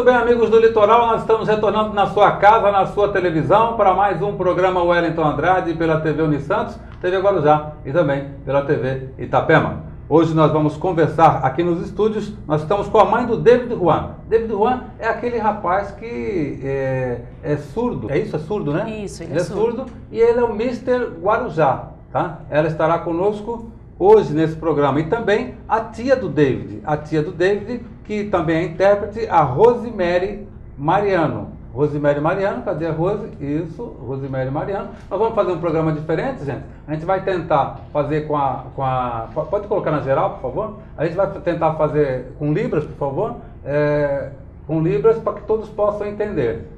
Muito bem, amigos do Litoral, nós estamos retornando na sua casa, na sua televisão, para mais um programa Wellington Andrade pela TV Unisantos, TV Guarujá e também pela TV Itapema. Hoje nós vamos conversar aqui nos estúdios, nós estamos com a mãe do David Juan. David Juan é aquele rapaz que é surdo, é isso? É surdo, né? Isso, ele é surdo e ele é o Mr. Guarujá, tá? Ela estará conosco hoje nesse programa. E também a tia do David, que também é intérprete, a Rosemary Mariano. Rosemary Mariano, cadê a Rose? Isso, Rosemary Mariano. Nós vamos fazer um programa diferente, gente. A gente vai tentar fazer com a... Pode colocar na geral, por favor? A gente vai tentar fazer com libras, por favor. Com libras para que todos possam entender.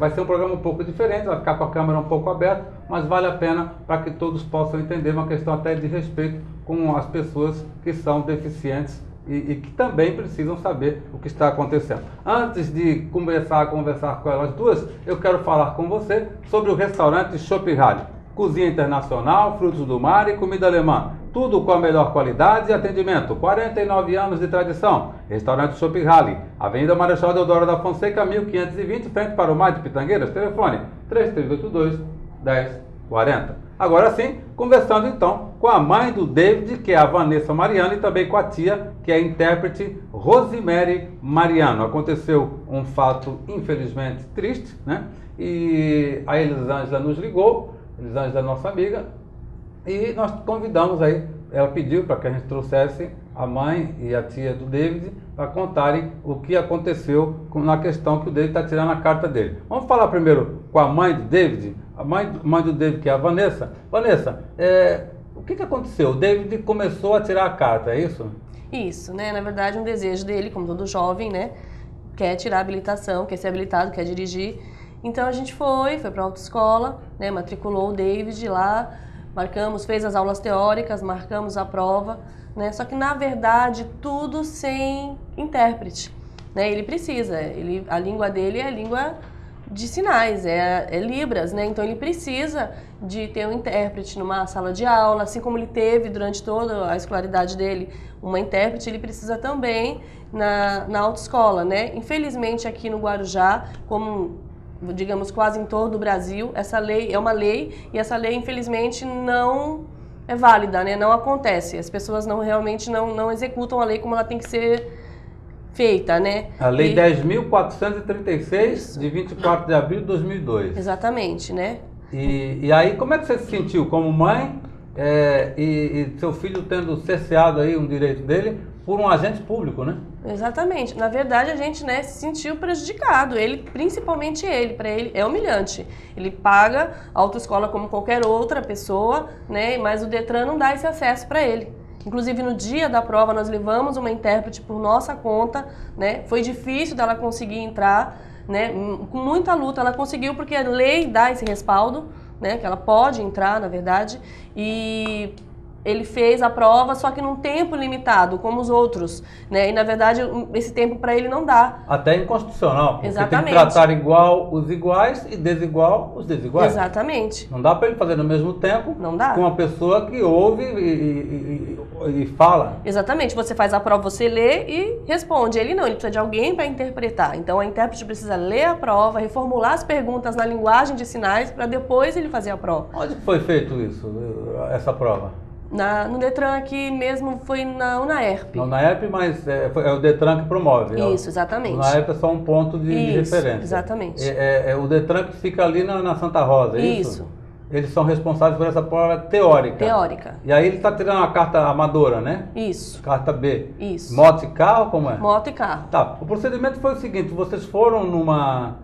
Vai ser um programa um pouco diferente, vai ficar com a câmera um pouco aberta, mas vale a pena para que todos possam entender, uma questão até de respeito com as pessoas que são deficientes e que também precisam saber o que está acontecendo. Antes de conversar com elas duas, eu quero falar com você sobre o restaurante Chopp Rally. Cozinha internacional, frutos do mar e comida alemã. Tudo com a melhor qualidade e atendimento. 49 anos de tradição. Restaurante Chopp Rally. Avenida Marechal Deodoro da Fonseca, 1520, frente para o Mar de Pitangueiras. Telefone 3382-1040. Agora sim, conversando então com a mãe do David, que é a Vanessa Mariano, e também com a tia, que é a intérprete Rosemary Mariano. Aconteceu um fato infelizmente triste, né? E a Elisângela nos ligou, Elisângela é nossa amiga, e nós convidamos aí, ela pediu para que a gente trouxesse a mãe e a tia do David para contarem o que aconteceu na questão que o David está tirando a carta dele. Vamos falar primeiro com a mãe do David, a mãe do David, que é a Vanessa. Vanessa, o que aconteceu? O David começou a tirar a carta, é isso? Isso, né? Na verdade, um desejo dele, como todo jovem, né? Quer tirar a habilitação, quer ser habilitado, quer dirigir. Então a gente foi para a autoescola, né? Matriculou o David lá, marcamos, fez as aulas teóricas, marcamos a prova, né? Só que na verdade tudo sem intérprete, né? Ele precisa, a língua dele é a língua de sinais, é Libras, né? Então ele precisa de ter um intérprete numa sala de aula, assim como ele teve durante toda a escolaridade dele uma intérprete, ele precisa também na autoescola, né? Infelizmente aqui no Guarujá, como digamos quase em todo o Brasil, essa lei é uma lei e essa lei infelizmente não é válida, né? Não acontece, as pessoas realmente não executam a lei como ela tem que ser feita, né? A Lei 10.436, de 24 de abril de 2002. Exatamente, né? E aí, como é que você se sentiu como mãe e seu filho tendo cerceado aí um direito dele por um agente público, né? Exatamente. Na verdade, a gente, né, se sentiu prejudicado. Principalmente para ele é humilhante. Ele paga a autoescola como qualquer outra pessoa, né? Mas o Detran não dá esse acesso para ele. Inclusive, no dia da prova, nós levamos uma intérprete por nossa conta, né? Foi difícil dela conseguir entrar, né? Com muita luta ela conseguiu, porque a lei dá esse respaldo, né? Que ela pode entrar, na verdade, e ele fez a prova, só que num tempo limitado, como os outros, né? E, na verdade, esse tempo para ele não dá. Até inconstitucional, porque exatamente. Tem que tratar igual os iguais e desigual os desiguais. Exatamente. Não dá para ele fazer no mesmo tempo não dá. Com uma pessoa que ouve e fala. Exatamente. Você faz a prova, você lê e responde. Ele não, ele precisa de alguém para interpretar. Então, a intérprete precisa ler a prova, reformular as perguntas na linguagem de sinais para depois ele fazer a prova. Onde foi feito isso, essa prova? No Detran aqui mesmo, foi na UNAERP. Na UNAERP, mas é o Detran que promove. Isso, exatamente. O UNAERP é só um ponto de referência. Exatamente. É o Detran que fica ali na Santa Rosa, é isso? Isso. Eles são responsáveis por essa prova teórica. Teórica. E aí ele está tirando a carta amadora, né? Isso. Carta B. Isso. Moto e carro, como é? Moto e carro. Tá. O procedimento foi o seguinte, vocês foram numa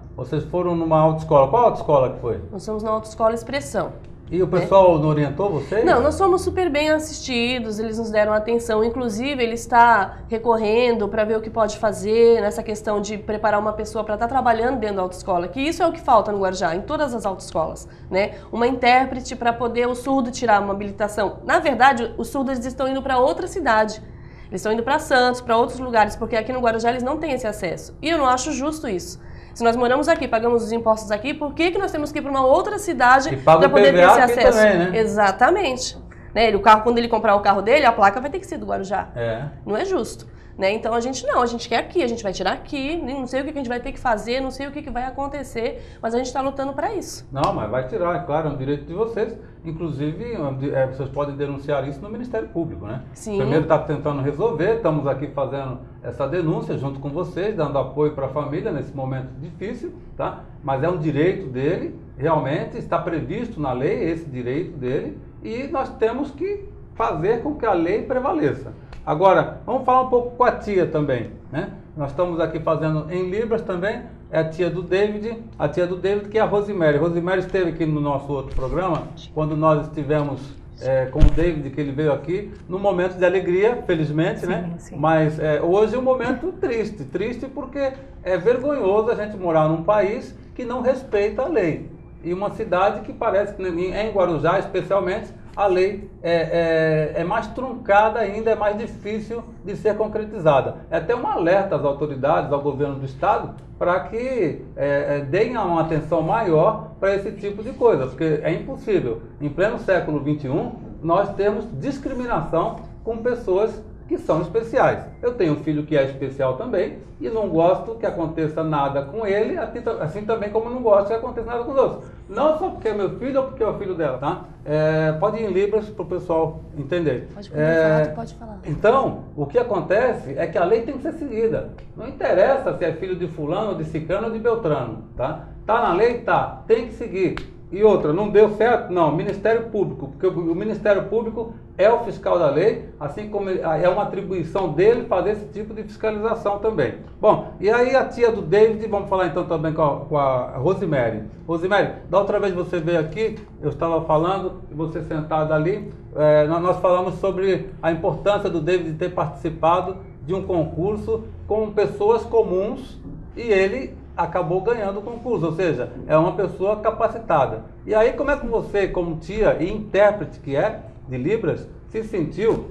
autoescola. Qual autoescola que foi? Nós somos na Autoescola Expressão. E o pessoal não orientou vocês? Não, nós fomos super bem assistidos, eles nos deram atenção, inclusive ele está recorrendo para ver o que pode fazer nessa questão de preparar uma pessoa para estar trabalhando dentro da autoescola, que isso é o que falta no Guarujá, em todas as autoescolas, né? Uma intérprete para poder o surdo tirar uma habilitação. Na verdade, os surdos estão indo para outra cidade, eles estão indo para Santos, para outros lugares, porque aqui no Guarujá eles não têm esse acesso, e eu não acho justo isso. Se nós moramos aqui, pagamos os impostos aqui, por que nós temos que ir para uma outra cidade para poder ter esse acesso? Também, né? Exatamente. Né? O carro, quando ele comprar o carro dele, a placa vai ter que ser do Guarujá. É. Não é justo. né? Então a gente não, a gente quer aqui, a gente vai tirar aqui, não sei o que a gente vai ter que fazer, não sei o que vai acontecer, mas a gente está lutando para isso. Não, mas vai tirar, é claro, é um direito de vocês. Inclusive, vocês podem denunciar isso no Ministério Público, né? Sim. Primeiro está tentando resolver, estamos aqui fazendo essa denúncia junto com vocês, dando apoio para a família nesse momento difícil, tá? Mas é um direito dele, realmente está previsto na lei esse direito dele e nós temos que fazer com que a lei prevaleça. Agora, vamos falar um pouco com a tia também, né? Nós estamos aqui fazendo em Libras também, é a tia do David que é a Rosemary. A Rosemary esteve aqui no nosso outro programa, quando nós estivemos com o David, que ele veio aqui, num momento de alegria, felizmente, sim, né? Sim. Mas hoje é um momento triste porque é vergonhoso a gente morar num país que não respeita a lei. E uma cidade que parece que em Guarujá, especialmente, a lei é mais truncada ainda, é mais difícil de ser concretizada. É até um alerta às autoridades, ao governo do estado, para que deem uma atenção maior para esse tipo de coisa, porque é impossível, em pleno século XXI, nós temos discriminação com pessoas que são especiais. Eu tenho um filho que é especial também e não gosto que aconteça nada com ele, assim também como não gosto que aconteça nada com os outros. Não só porque é meu filho ou porque é o filho dela, tá? Pode ir em Libras para o pessoal entender. Pode falar. Então, o que acontece é que a lei tem que ser seguida. Não interessa se é filho de fulano, de ciclano ou de beltrano, tá? Tá na lei? Tá. Tem que seguir. E outra, não deu certo? Não, Ministério Público, porque o Ministério Público é o fiscal da lei, assim como é uma atribuição dele fazer esse tipo de fiscalização também. Bom, e aí a tia do David, vamos falar então também com a Rosemary. Rosemary, da outra vez você veio aqui, eu estava falando, você sentada ali, nós falamos sobre a importância do David ter participado de um concurso com pessoas comuns e ele acabou ganhando o concurso, ou seja, é uma pessoa capacitada. E aí, como é que você, como tia e intérprete que é de Libras, se sentiu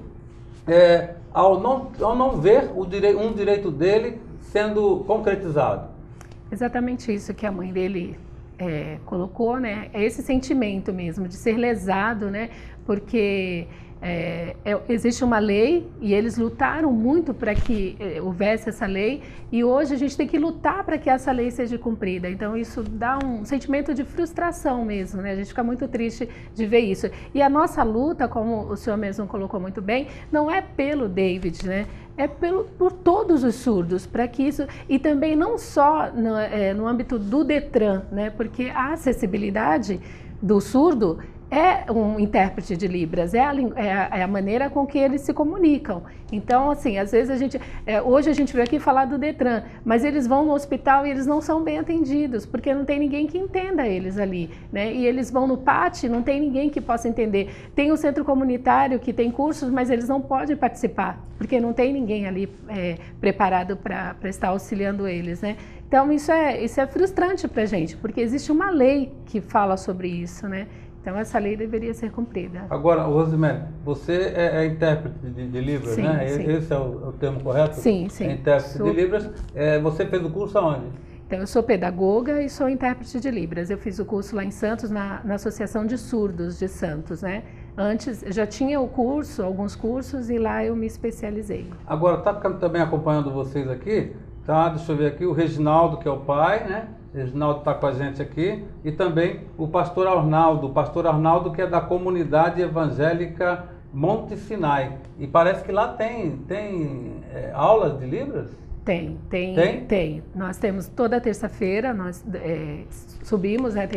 ao não ver um direito dele sendo concretizado? Exatamente isso que a mãe dele colocou, né? É esse sentimento mesmo de ser lesado, né? Porque existe uma lei e eles lutaram muito para que houvesse essa lei e hoje a gente tem que lutar para que essa lei seja cumprida. Então isso dá um sentimento de frustração mesmo, né? A gente fica muito triste de ver isso. E a nossa luta, como o senhor mesmo colocou muito bem, não é pelo David, né? É por todos os surdos, para que isso, e também não só no âmbito do Detran, né? Porque a acessibilidade do surdo é um intérprete de Libras, é a maneira com que eles se comunicam. Então, assim, às vezes hoje a gente veio aqui falar do Detran, mas eles vão no hospital e eles não são bem atendidos, porque não tem ninguém que entenda eles ali, né? E eles vão no PAT, não tem ninguém que possa entender. Tem um centro comunitário que tem cursos, mas eles não podem participar, porque não tem ninguém ali preparado para estar auxiliando eles, né? Então, isso é frustrante para a gente, porque existe uma lei que fala sobre isso, né? Então, essa lei deveria ser cumprida. Agora, Rosemary, você é intérprete de Libras, sim, né? Sim. Esse é o termo correto? Sim, sim. É intérprete de Libras. Você fez o curso aonde? Então, eu sou pedagoga e sou intérprete de Libras. Eu fiz o curso lá em Santos, na Associação de Surdos de Santos, né? Antes, eu já tinha alguns cursos, e lá eu me especializei. Agora, está também acompanhando vocês aqui, tá? Deixa eu ver aqui, o Reginaldo, que é o pai, né? Reginaldo está com a gente aqui, e também o pastor Arnaldo que é da comunidade evangélica Monte Sinai. E parece que lá tem aulas de Libras? Tem. Nós temos toda terça-feira, nós subimos, né,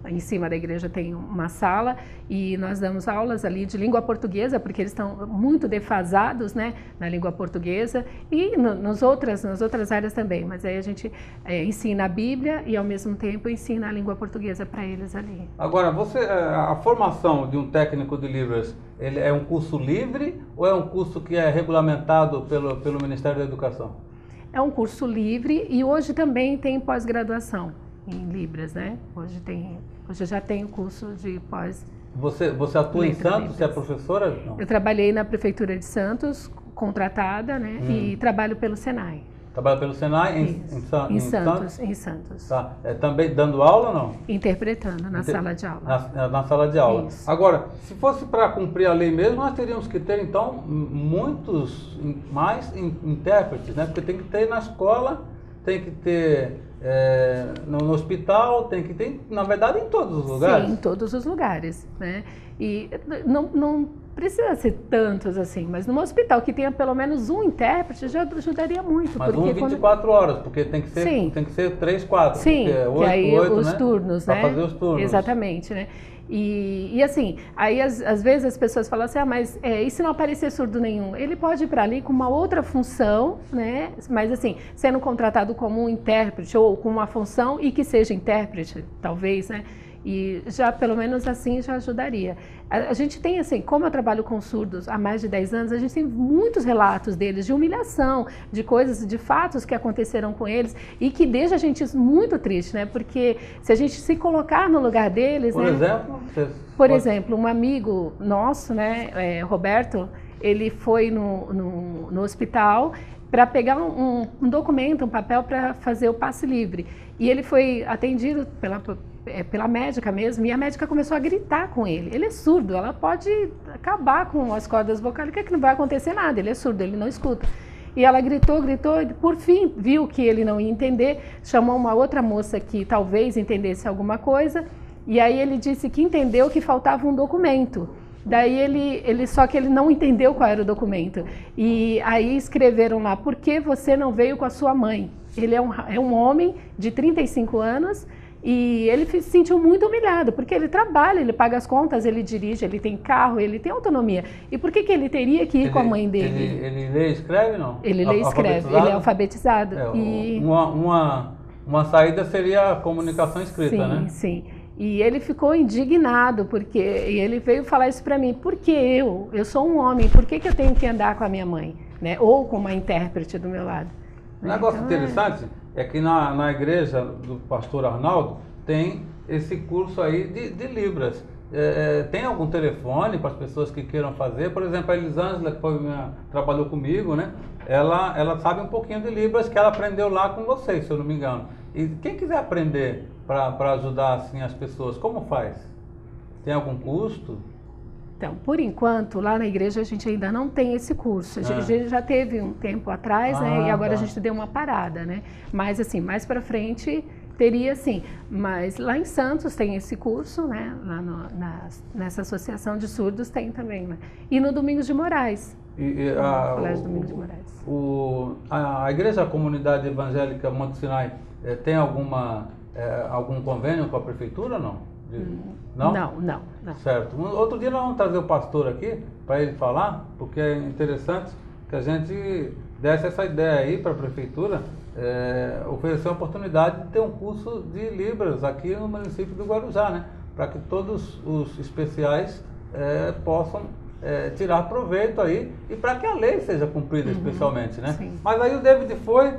em cima da igreja tem uma sala e nós damos aulas ali de língua portuguesa, porque eles estão muito defasados, né, na língua portuguesa e nas outras áreas também, mas aí a gente ensina a Bíblia e ao mesmo tempo ensina a língua portuguesa para eles ali. Agora, a formação de um técnico de Libras, ele é um curso livre ou é um curso que é regulamentado pelo Ministério da Educação? É um curso livre e hoje também tem pós-graduação em Libras, né? Hoje já tem o curso de pós. Você atua em Santos? Você é professora? Não. Eu trabalhei na Prefeitura de Santos, contratada, né? E trabalho pelo Senai. Trabalha pelo Senai em Santos. Tá. Também dando aula ou não? Interpretando na sala de aula. Na sala de aula. Isso. Agora, se fosse para cumprir a lei mesmo, nós teríamos que ter, então, muitos mais intérpretes, né? Porque tem que ter na escola, tem que ter no hospital, tem que ter, na verdade, em todos os lugares. Sim, em todos os lugares, né? E não precisa ser tantos assim, mas num hospital que tenha pelo menos um intérprete já ajudaria muito. Mas porque 24 horas, porque tem que ser 3, 4. Sim, que aí 8, os né? turnos, né? Para fazer os turnos. Exatamente, né? E assim, aí às vezes as pessoas falam assim, mas e se não aparecer surdo nenhum? Ele pode ir para ali com uma outra função, né? Mas assim, sendo contratado como um intérprete ou com uma função e que seja intérprete, talvez, né? E já, pelo menos assim, já ajudaria. A gente tem, assim, como eu trabalho com surdos há mais de 10 anos, a gente tem muitos relatos deles de humilhação, de coisas, de fatos que aconteceram com eles e que deixa a gente muito triste, né? Porque se a gente se colocar no lugar deles... Por exemplo, um amigo nosso, né, Roberto, ele foi no hospital para pegar um documento, um papel para fazer o passe livre. E ele foi atendido pela médica mesmo, e a médica começou a gritar com ele. Ele é surdo, ela pode acabar com as cordas vocálicas que não vai acontecer nada, ele é surdo, ele não escuta. E ela gritou, e por fim viu que ele não ia entender, chamou uma outra moça que talvez entendesse alguma coisa, e aí ele disse que entendeu que faltava um documento. Daí só que ele não entendeu qual era o documento. E aí escreveram lá, por que você não veio com a sua mãe? Ele é um homem de 35 anos, e ele se sentiu muito humilhado, porque ele trabalha, ele paga as contas, ele dirige, ele tem carro, ele tem autonomia. E por que ele teria que ir com a mãe dele? Ele lê e escreve, não? Ele lê e escreve, ele é alfabetizado. Uma saída seria a comunicação escrita, né? Sim. E ele ficou indignado, porque ele veio falar isso para mim. Por que eu sou um homem, por que eu tenho que andar com a minha mãe? Né? Ou com uma intérprete do meu lado? Um negócio interessante é que na igreja do pastor Arnaldo tem esse curso aí de Libras. Tem algum telefone para as pessoas que queiram fazer? Por exemplo, a Elisângela, que trabalhou comigo, né? Ela sabe um pouquinho de Libras, que ela aprendeu lá com vocês, se eu não me engano. E quem quiser aprender para ajudar assim as pessoas, como faz? Tem algum custo? Então, por enquanto, lá na igreja a gente ainda não tem esse curso. A gente já teve um tempo atrás, né? E agora a gente deu uma parada, né? Mas assim, mais para frente teria sim. Mas lá em Santos tem esse curso, né? Lá nessa associação de surdos tem também, né? E no Domingos de Moraes. No Colégio Domingos de Moraes. A igreja, a comunidade evangélica Monte Sinai, tem algum convênio com a prefeitura ou não? Não? Não. Certo. Outro dia nós vamos trazer o pastor aqui para ele falar, porque é interessante que a gente desse essa ideia aí para a prefeitura, oferecer a oportunidade de ter um curso de Libras aqui no município do Guarujá, né? Para que todos os especiais possam tirar proveito aí e para que a lei seja cumprida especialmente, né? Sim. Mas aí o David foi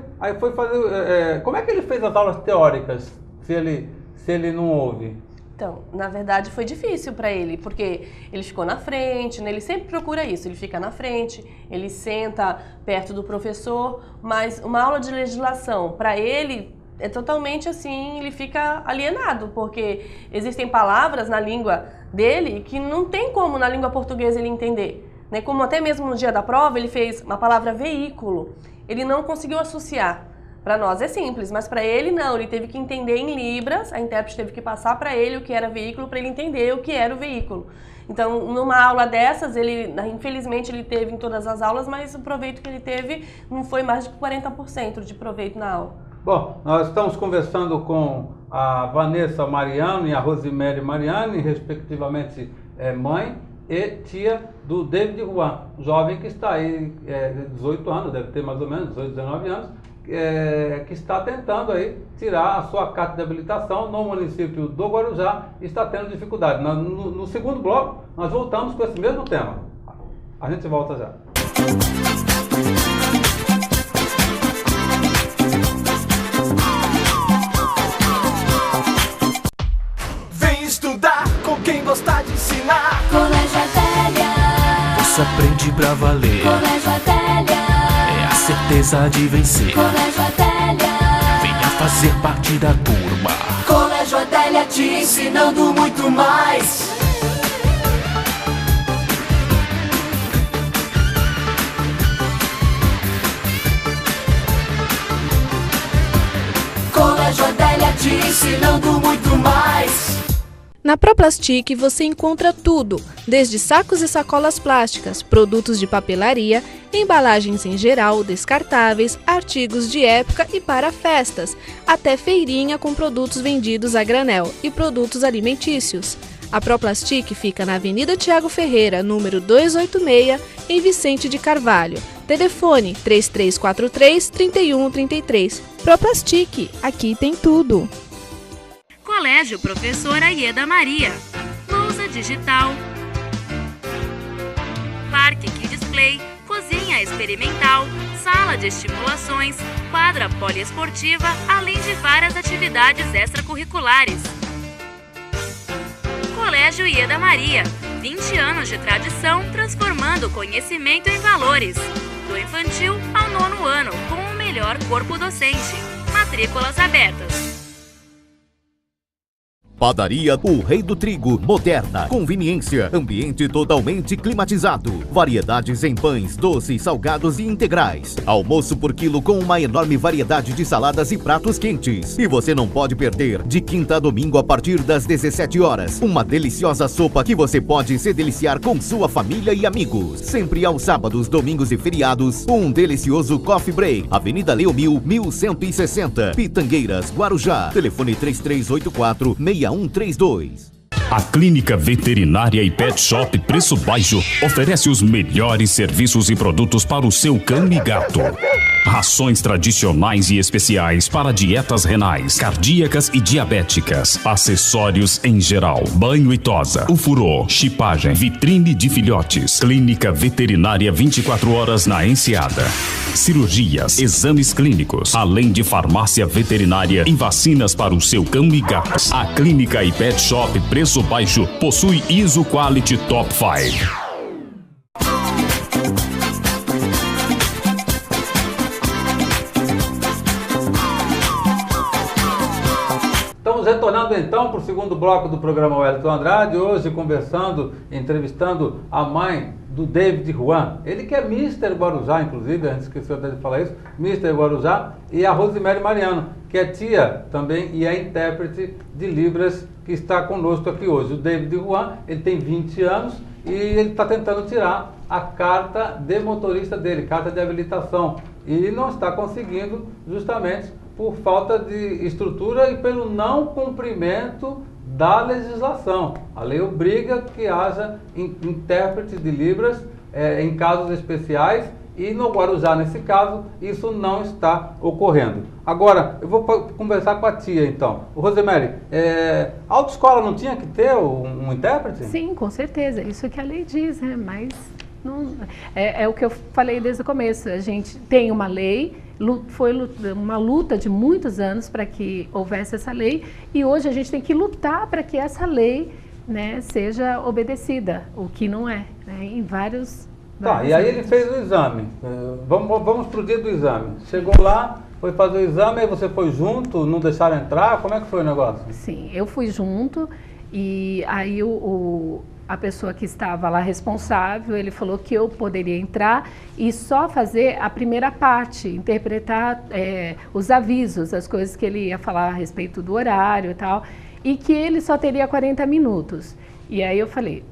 fazer... como é que ele fez as aulas teóricas se ele não ouve? Então, na verdade foi difícil para ele, porque ele ficou na frente, né? Ele sempre procura isso, ele fica na frente, ele senta perto do professor, mas uma aula de legislação, para ele, é totalmente assim, ele fica alienado, porque existem palavras na língua dele que não tem como na língua portuguesa ele entender, né? Como até mesmo no dia da prova ele fez uma palavra veículo, ele não conseguiu associar. Para nós é simples, mas para ele não, ele teve que entender em Libras, a intérprete teve que passar para ele o que era veículo, para ele entender o que era o veículo. Então, numa aula dessas, infelizmente ele teve em todas as aulas, mas o proveito que ele teve não foi mais de 40% de proveito na aula. Bom, nós estamos conversando com a Vanessa Mariano e a Rosemary Mariani, respectivamente mãe e tia do David Juan, jovem que está aí, 18 anos, deve ter mais ou menos 18, 19 anos, que está tentando aí tirar a sua carta de habilitação no município do Guarujá e está tendo dificuldade. No segundo bloco, nós voltamos com esse mesmo tema. A gente volta já. Vem estudar com quem gosta de ensinar. Colégio Adélia. Você aprende pra valer. Colégio Adélia. É assim certeza de vencer. Colégio Adélia, Venha fazer parte da turma. Colégio Adélia te ensinando muito mais. Colégio Adélia te ensinando muito mais. Na Proplastic você encontra tudo, desde sacos e sacolas plásticas, produtos de papelaria, embalagens em geral, descartáveis, artigos de época e para festas, até feirinha com produtos vendidos a granel e produtos alimentícios. A Proplastic fica na Avenida Tiago Ferreira, número 286, em Vicente de Carvalho. Telefone 3343-3133. Proplastic, aqui tem tudo. Colégio Professora Ieda Maria, lousa digital, parque Kids Play, cozinha experimental, sala de estimulações, quadra poliesportiva, além de várias atividades extracurriculares. Colégio Ieda Maria, 20 anos de tradição transformando conhecimento em valores. Do infantil ao 9º ano, com o melhor corpo docente. Matrículas abertas. Padaria O Rei do Trigo, moderna, conveniência, ambiente totalmente climatizado, variedades em pães, doces, salgados e integrais, almoço por quilo com uma enorme variedade de saladas e pratos quentes. E você não pode perder, de quinta a domingo a partir das 17 horas, uma deliciosa sopa que você pode se deliciar com sua família e amigos. Sempre aos sábados, domingos e feriados, um delicioso coffee break. Avenida Leomil, 1160, Pitangueiras, Guarujá. Telefone 3384-6132. A Clínica Veterinária e Pet Shop Preço Baixo oferece os melhores serviços e produtos para o seu cão e gato. Rações tradicionais e especiais para dietas renais, cardíacas e diabéticas. Acessórios em geral, banho e tosa, ufurô, chipagem, vitrine de filhotes. Clínica Veterinária 24 horas na Enseada. Cirurgias, exames clínicos, além de farmácia veterinária e vacinas para o seu cão e gato. A Clínica e Pet Shop Preço Baixo possui ISO Quality Top 5. Retornando então para o segundo bloco do programa Wellington Andrade, hoje conversando, entrevistando a mãe do David Juan. Ele que é Mr. Guarujá, inclusive, a gente esqueceu até de falar isso, Mr. Guarujá, e a Rosemary Mariano, que é tia também e é intérprete de Libras, que está conosco aqui hoje. O David Juan, ele tem 20 anos e ele está tentando tirar a carta de motorista dele, carta de habilitação, e não está conseguindo justamente por falta de estrutura e pelo não cumprimento da legislação. A lei obriga que haja intérprete de Libras em casos especiais e no Guarujá, nesse caso, isso não está ocorrendo. Agora, eu vou conversar com a tia, então. Rosemary, a autoescola não tinha que ter um intérprete? Sim, com certeza. Isso que a lei diz, né? Mas não, é o que eu falei desde o começo. A gente tem uma lei, foi uma luta de muitos anos para que houvesse essa lei e hoje a gente tem que lutar para que essa lei, né, seja obedecida, o que não é, né, em vários... Tá, e aí ele fez o exame. Vamos para o dia do exame. Chegou lá, foi fazer o exame, aí você foi junto, não deixaram entrar? Como é que foi o negócio? Sim, eu fui junto e aí a pessoa que estava lá responsável, ele falou que eu poderia entrar e só fazer a primeira parte, interpretar os avisos, as coisas que ele ia falar a respeito do horário e tal, e que ele só teria 40 minutos. E aí eu falei,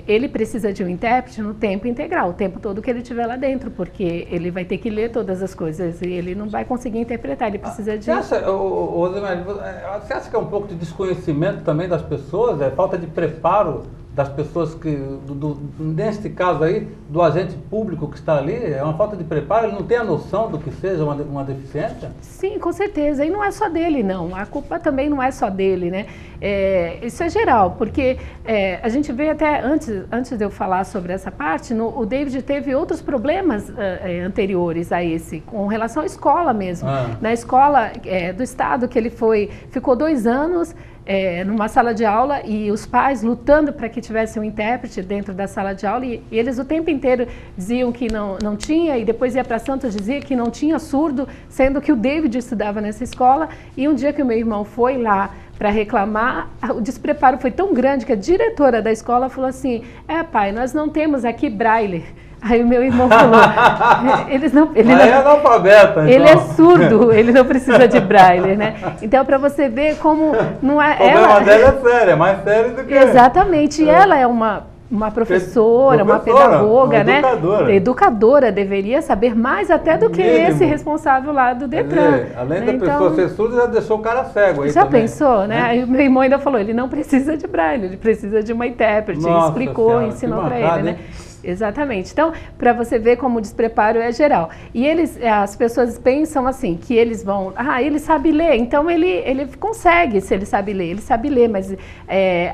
ele precisa de um intérprete no tempo integral, o tempo todo que ele estiver lá dentro, porque ele vai ter que ler todas as coisas e ele não vai conseguir interpretar, ele precisa de... Você acha que é um pouco de desconhecimento também das pessoas, falta de preparo das pessoas que, neste caso aí, do agente público que está ali, é uma falta de preparo, ele não tem a noção do que seja uma deficiência? Sim, com certeza, e não é só dele não, a culpa também não é só dele, né? Isso é geral, porque a gente vê até, antes de eu falar sobre essa parte, o David teve outros problemas anteriores a esse, com relação à escola mesmo. Na escola do estado que ele ficou 2 anos, numa sala de aula e os pais lutando para que tivesse um intérprete dentro da sala de aula e eles o tempo inteiro diziam que não tinha e depois ia para Santos dizia que não tinha surdo, sendo que o David estudava nessa escola e um dia que o meu irmão foi lá para reclamar, o despreparo foi tão grande que a diretora da escola falou assim, pai, nós não temos aqui braille. Aí o meu irmão falou, ele é analfabeta, então. Ele é surdo, ele não precisa de braille, né? Então, para você ver como não é... O problema dela é sério, é mais sério do que... Exatamente, e ela é uma professora, uma pedagoga, né? Educadora, deveria saber mais até do que esse responsável lá do Detran. Além da pessoa ser surda, já deixou o cara cego aí já também. Pensou, né? Aí o meu irmão ainda falou, ele não precisa de braille, ele precisa de uma intérprete. Explicou, ensinou para ele, né? Exatamente. Então, para você ver como o despreparo é geral. E as pessoas pensam assim, que eles vão... ele sabe ler, então ele consegue se ele sabe ler, mas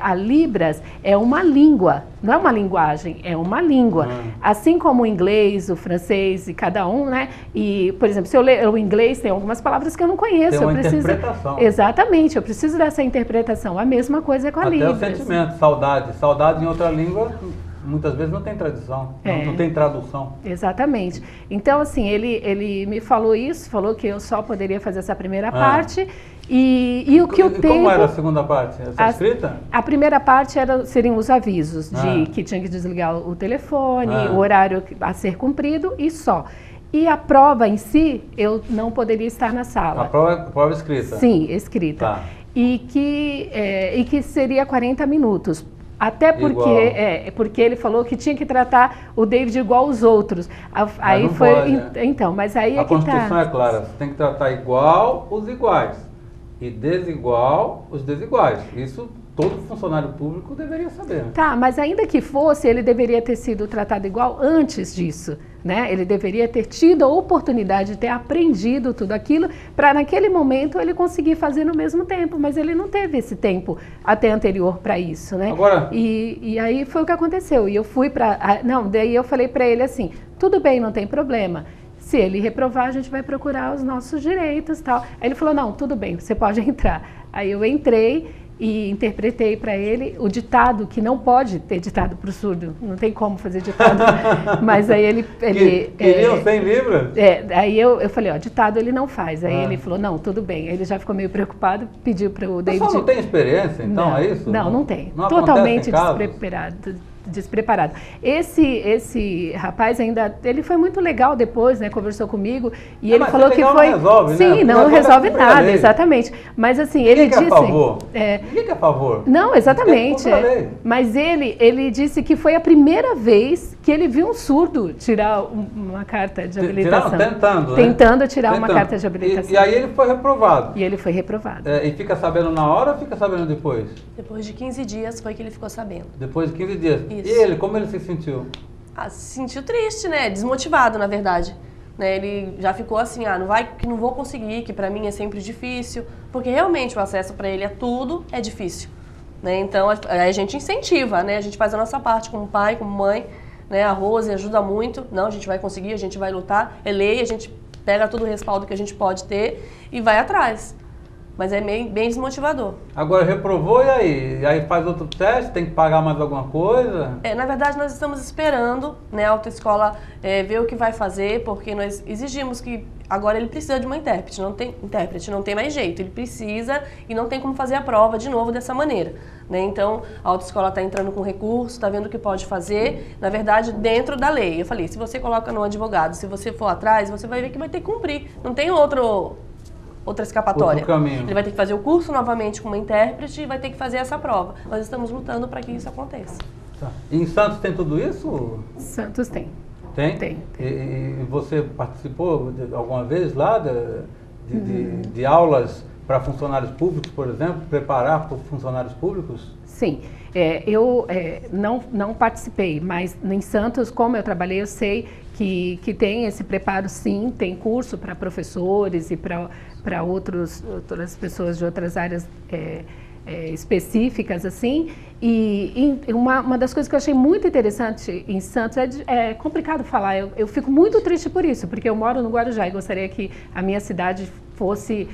a Libras é uma língua, não é uma linguagem, é uma língua. Assim como o inglês, o francês e cada um, né? E, por exemplo, se eu ler o inglês, tem algumas palavras que eu não conheço. Tem uma interpretação. Exatamente, eu preciso dessa interpretação. A mesma coisa com a Libras. Até o sentimento, saudade. Saudade em outra língua... Muitas vezes não tem tradução, não tem tradução. Exatamente. Então, assim, ele me falou isso, falou que eu só poderia fazer essa primeira parte e o que o tempo... Como era a segunda parte? Essa escrita? A primeira parte seriam os avisos de que tinha que desligar o telefone, o horário a ser cumprido e só. E a prova em si, eu não poderia estar na sala. A prova escrita? Sim, escrita. Tá. E que seria 40 minutos. Até porque ele falou que tinha que tratar o David igual aos outros. Aí não foi pode, então, mas aí a Constituição é clara, você tem que tratar igual os iguais e desigual os desiguais. Isso todo funcionário público deveria saber. Tá, mas ainda que fosse, ele deveria ter sido tratado igual antes disso, né? Ele deveria ter tido a oportunidade de ter aprendido tudo aquilo para naquele momento ele conseguir fazer no mesmo tempo, mas ele não teve esse tempo até anterior para isso, né? Agora... E aí foi o que aconteceu, e eu fui daí eu falei para ele assim, tudo bem, não tem problema. Se ele reprovar, a gente vai procurar os nossos direitos e tal. Aí ele falou, não, tudo bem, você pode entrar. Aí eu entrei e interpretei para ele o ditado, que não pode ter ditado para o surdo, não tem como fazer ditado, mas aí ele queriam 100 libras? Aí eu falei, ditado ele não faz, aí ele falou, não, tudo bem, aí ele já ficou meio preocupado, pediu para o David... Você não tem experiência, então, é isso? Não tem, não totalmente despreparado. Esse rapaz ele foi muito legal depois, né, conversou comigo e ele falou que foi... Não resolve, sim, né? não resolve nada, exatamente. Mas assim, ele disse... Ninguém é a favor. Ninguém é a favor. Não, exatamente. Mas ele disse que foi a primeira vez que ele viu um surdo tirar uma carta de habilitação. Tentando tirar uma carta de habilitação. E aí ele foi reprovado. E ele foi reprovado. E fica sabendo na hora ou fica sabendo depois? Depois de 15 dias foi que ele ficou sabendo. Depois de 15 dias. Isso. E ele, como ele se sentiu? Se sentiu triste, né? Desmotivado, na verdade. Né? Ele já ficou assim, que não vou conseguir, que pra mim é sempre difícil, porque realmente o acesso pra ele a tudo é difícil. Né? Então a gente incentiva, né? A gente faz a nossa parte como pai, como mãe, né? A Rose ajuda muito, não, a gente vai conseguir, a gente vai lutar, é lei, a gente pega todo o respaldo que a gente pode ter e vai atrás. Mas é bem desmotivador. Agora reprovou e aí? E aí faz outro teste? Tem que pagar mais alguma coisa? Na verdade, nós estamos esperando, né, a autoescola ver o que vai fazer, porque nós exigimos que agora ele precisa de uma intérprete, não tem mais jeito, ele precisa e não tem como fazer a prova de novo dessa maneira. Né? Então, a autoescola está entrando com recurso, está vendo o que pode fazer, na verdade, dentro da lei. Eu falei, se você coloca no advogado, se você for atrás, você vai ver que vai ter que cumprir, não tem outra escapatória. Ele vai ter que fazer o curso novamente com uma intérprete e vai ter que fazer essa prova. Nós estamos lutando para que isso aconteça. Tá. E em Santos tem tudo isso? Santos tem. Tem? Tem. E você participou alguma vez lá de aulas para funcionários públicos, por exemplo, preparar para funcionários públicos? Sim. Eu não participei, mas em Santos, como eu trabalhei, eu sei que tem esse preparo, sim, tem curso para professores e para outras pessoas de outras áreas específicas, assim. E uma das coisas que eu achei muito interessante em Santos, é complicado falar, eu fico muito triste por isso, porque eu moro no Guarujá e gostaria que a minha cidade fosse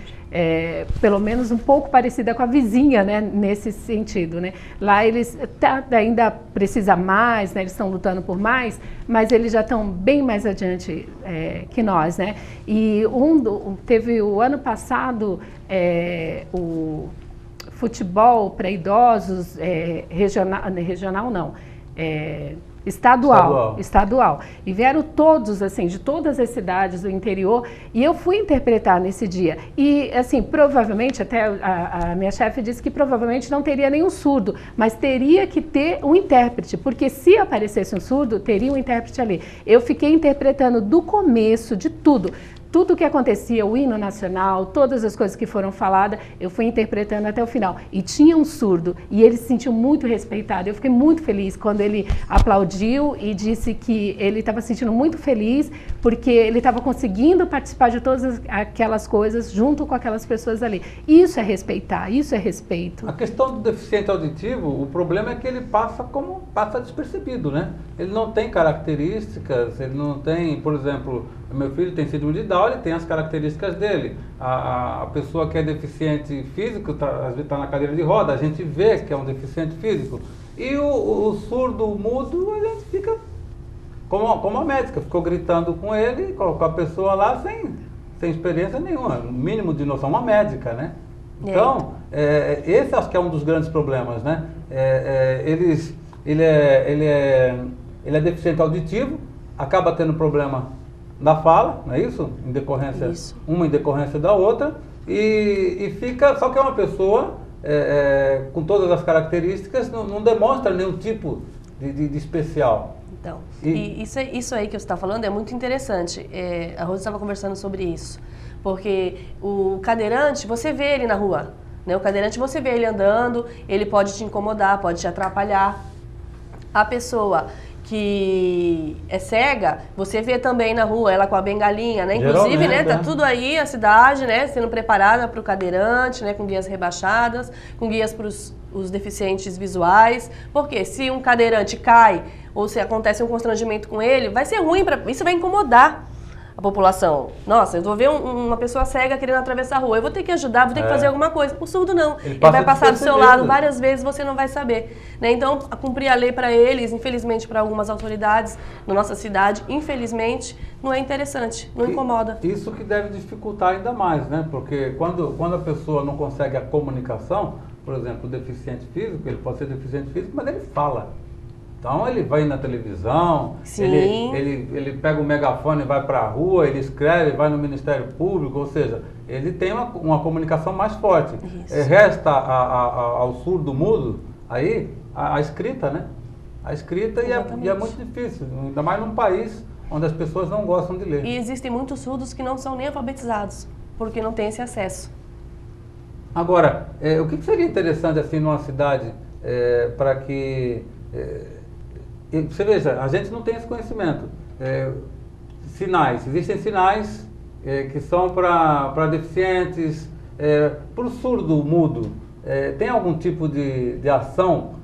pelo menos um pouco parecida com a vizinha, né, nesse sentido, né? Lá eles ainda precisam mais, né, eles estão lutando por mais, mas eles já estão bem mais adiante que nós, né? E teve o ano passado o futebol para idosos regional não, estadual. E vieram todos, assim, de todas as cidades do interior, e eu fui interpretar nesse dia. E, assim, provavelmente, até a minha chefe disse que provavelmente não teria nenhum surdo, mas teria que ter um intérprete, porque se aparecesse um surdo, teria um intérprete ali. Eu fiquei interpretando do começo de tudo o que acontecia, o hino nacional, todas as coisas que foram faladas, eu fui interpretando até o final. E tinha um surdo, e ele se sentiu muito respeitado. Eu fiquei muito feliz quando ele aplaudiu e disse que ele estava se sentindo muito feliz porque ele estava conseguindo participar de todas aquelas coisas junto com aquelas pessoas ali. Isso é respeitar, isso é respeito. A questão do deficiente auditivo, o problema é que ele passa despercebido, né? Ele não tem características, ele não tem, por exemplo, meu filho tem síndrome de Down, ele tem as características dele. A pessoa que é deficiente físico, às vezes está na cadeira de roda, a gente vê que é um deficiente físico. E o surdo, o mudo, a gente fica, como a médica, ficou gritando com ele, colocou a pessoa lá sem experiência nenhuma, o mínimo de noção, uma médica, né? Então, esse acho que é um dos grandes problemas, né? Ele é deficiente auditivo, acaba tendo problema na fala, não é isso? Uma em decorrência da outra, e fica, só que é uma pessoa com todas as características, não demonstra nenhum tipo de especial. Então, e isso aí que você está falando é muito interessante. A Rosa estava conversando sobre isso, porque o cadeirante, você vê ele na rua, né? O cadeirante, você vê ele andando, ele pode te incomodar, pode te atrapalhar. A pessoa que é cega, você vê também na rua, ela com a bengalinha, né? Inclusive, né, tá tudo aí, a cidade, né, sendo preparada para o cadeirante, né, com guias rebaixadas, com guias para os deficientes visuais. Porque se um cadeirante cai, ou se acontece um constrangimento com ele, vai ser ruim, isso vai incomodar a população. Nossa, eu vou ver uma pessoa cega querendo atravessar a rua, eu vou ter que ajudar, vou ter que fazer alguma coisa. O surdo não, ele vai passar do seu lado várias vezes, você não vai saber, né? Então, cumprir a lei para eles, infelizmente para algumas autoridades na nossa cidade, infelizmente, não é interessante, não incomoda. Isso que deve dificultar ainda mais, né? Porque quando a pessoa não consegue a comunicação, por exemplo, o deficiente físico, ele pode ser deficiente físico, mas ele fala. Então ele vai na televisão, ele pega o megafone e vai para a rua, ele escreve, vai no Ministério Público, ou seja, ele tem uma comunicação mais forte. Resta ao surdo mudo aí a escrita, né? A escrita e é muito difícil, ainda mais num país onde as pessoas não gostam de ler. E existem muitos surdos que não são nem alfabetizados, porque não têm esse acesso. Agora, o que seria interessante assim numa cidade para que... você veja, a gente não tem esse conhecimento. Existem sinais que são para deficientes, para o surdo mudo. Tem algum tipo de ação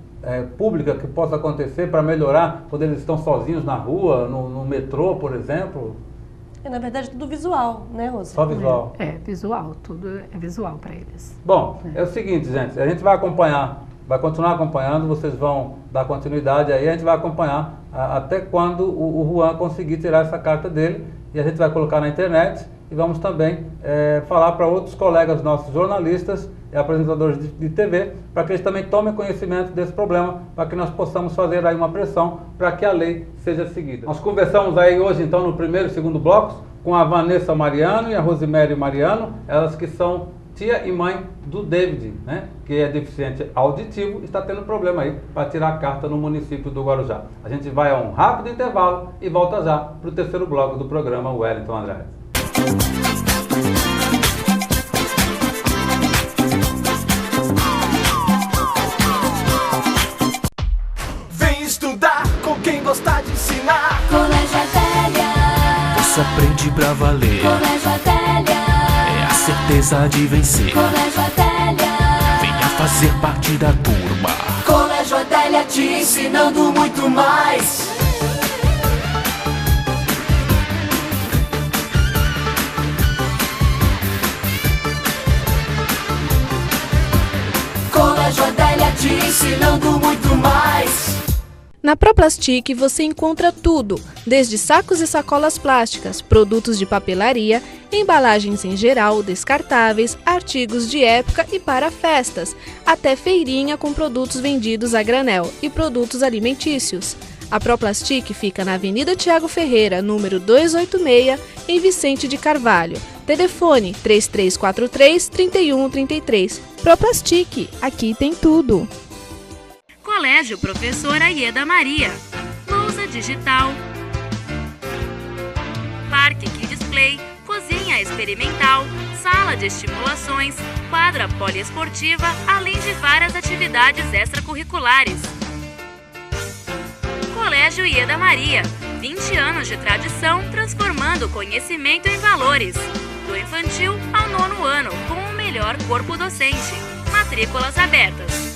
pública que possa acontecer para melhorar quando eles estão sozinhos na rua, no metrô, por exemplo? Na verdade, tudo visual, né, Rosa? Só visual. Visual, tudo é visual para eles. Bom, é o seguinte, gente, a gente vai continuar acompanhando, vocês vão dar continuidade aí, a gente vai acompanhar até quando o Juan conseguir tirar essa carta dele, e a gente vai colocar na internet, e vamos também falar para outros colegas nossos jornalistas e apresentadores de TV, para que eles também tomem conhecimento desse problema, para que nós possamos fazer aí uma pressão para que a lei seja seguida. Nós conversamos aí hoje, então, no primeiro e segundo blocos, com a Vanessa Mariano e a Rosemary Mariano, elas que são tia e mãe do David, né, que é deficiente auditivo e está tendo problema aí para tirar a carta no município do Guarujá. A gente vai a um rápido intervalo e volta já para o terceiro bloco do programa Wellington Andrade. Vem estudar com quem gostar de ensinar. Colégio Adélia. Você aprende pra valer. Colégio Adélia. É a certeza de vencer. Colégio Adélia. Venha fazer parte da turma. Colégio Adélia te ensinando muito mais. Colégio Adélia te ensinando muito mais. Na Proplastic você encontra tudo, desde sacos e sacolas plásticas, produtos de papelaria, embalagens em geral, descartáveis, artigos de época e para festas, até feirinha com produtos vendidos a granel e produtos alimentícios. A Proplastic fica na Avenida Tiago Ferreira, número 286, em Vicente de Carvalho. Telefone 3343-3133. Proplastic, aqui tem tudo. Colégio Professora Ieda Maria, lousa digital, parque Kids Play, cozinha experimental, sala de estimulações, quadra poliesportiva, além de várias atividades extracurriculares. Colégio Ieda Maria, 20 anos de tradição transformando conhecimento em valores. Do infantil ao 9º ano, com o melhor corpo docente. Matrículas abertas.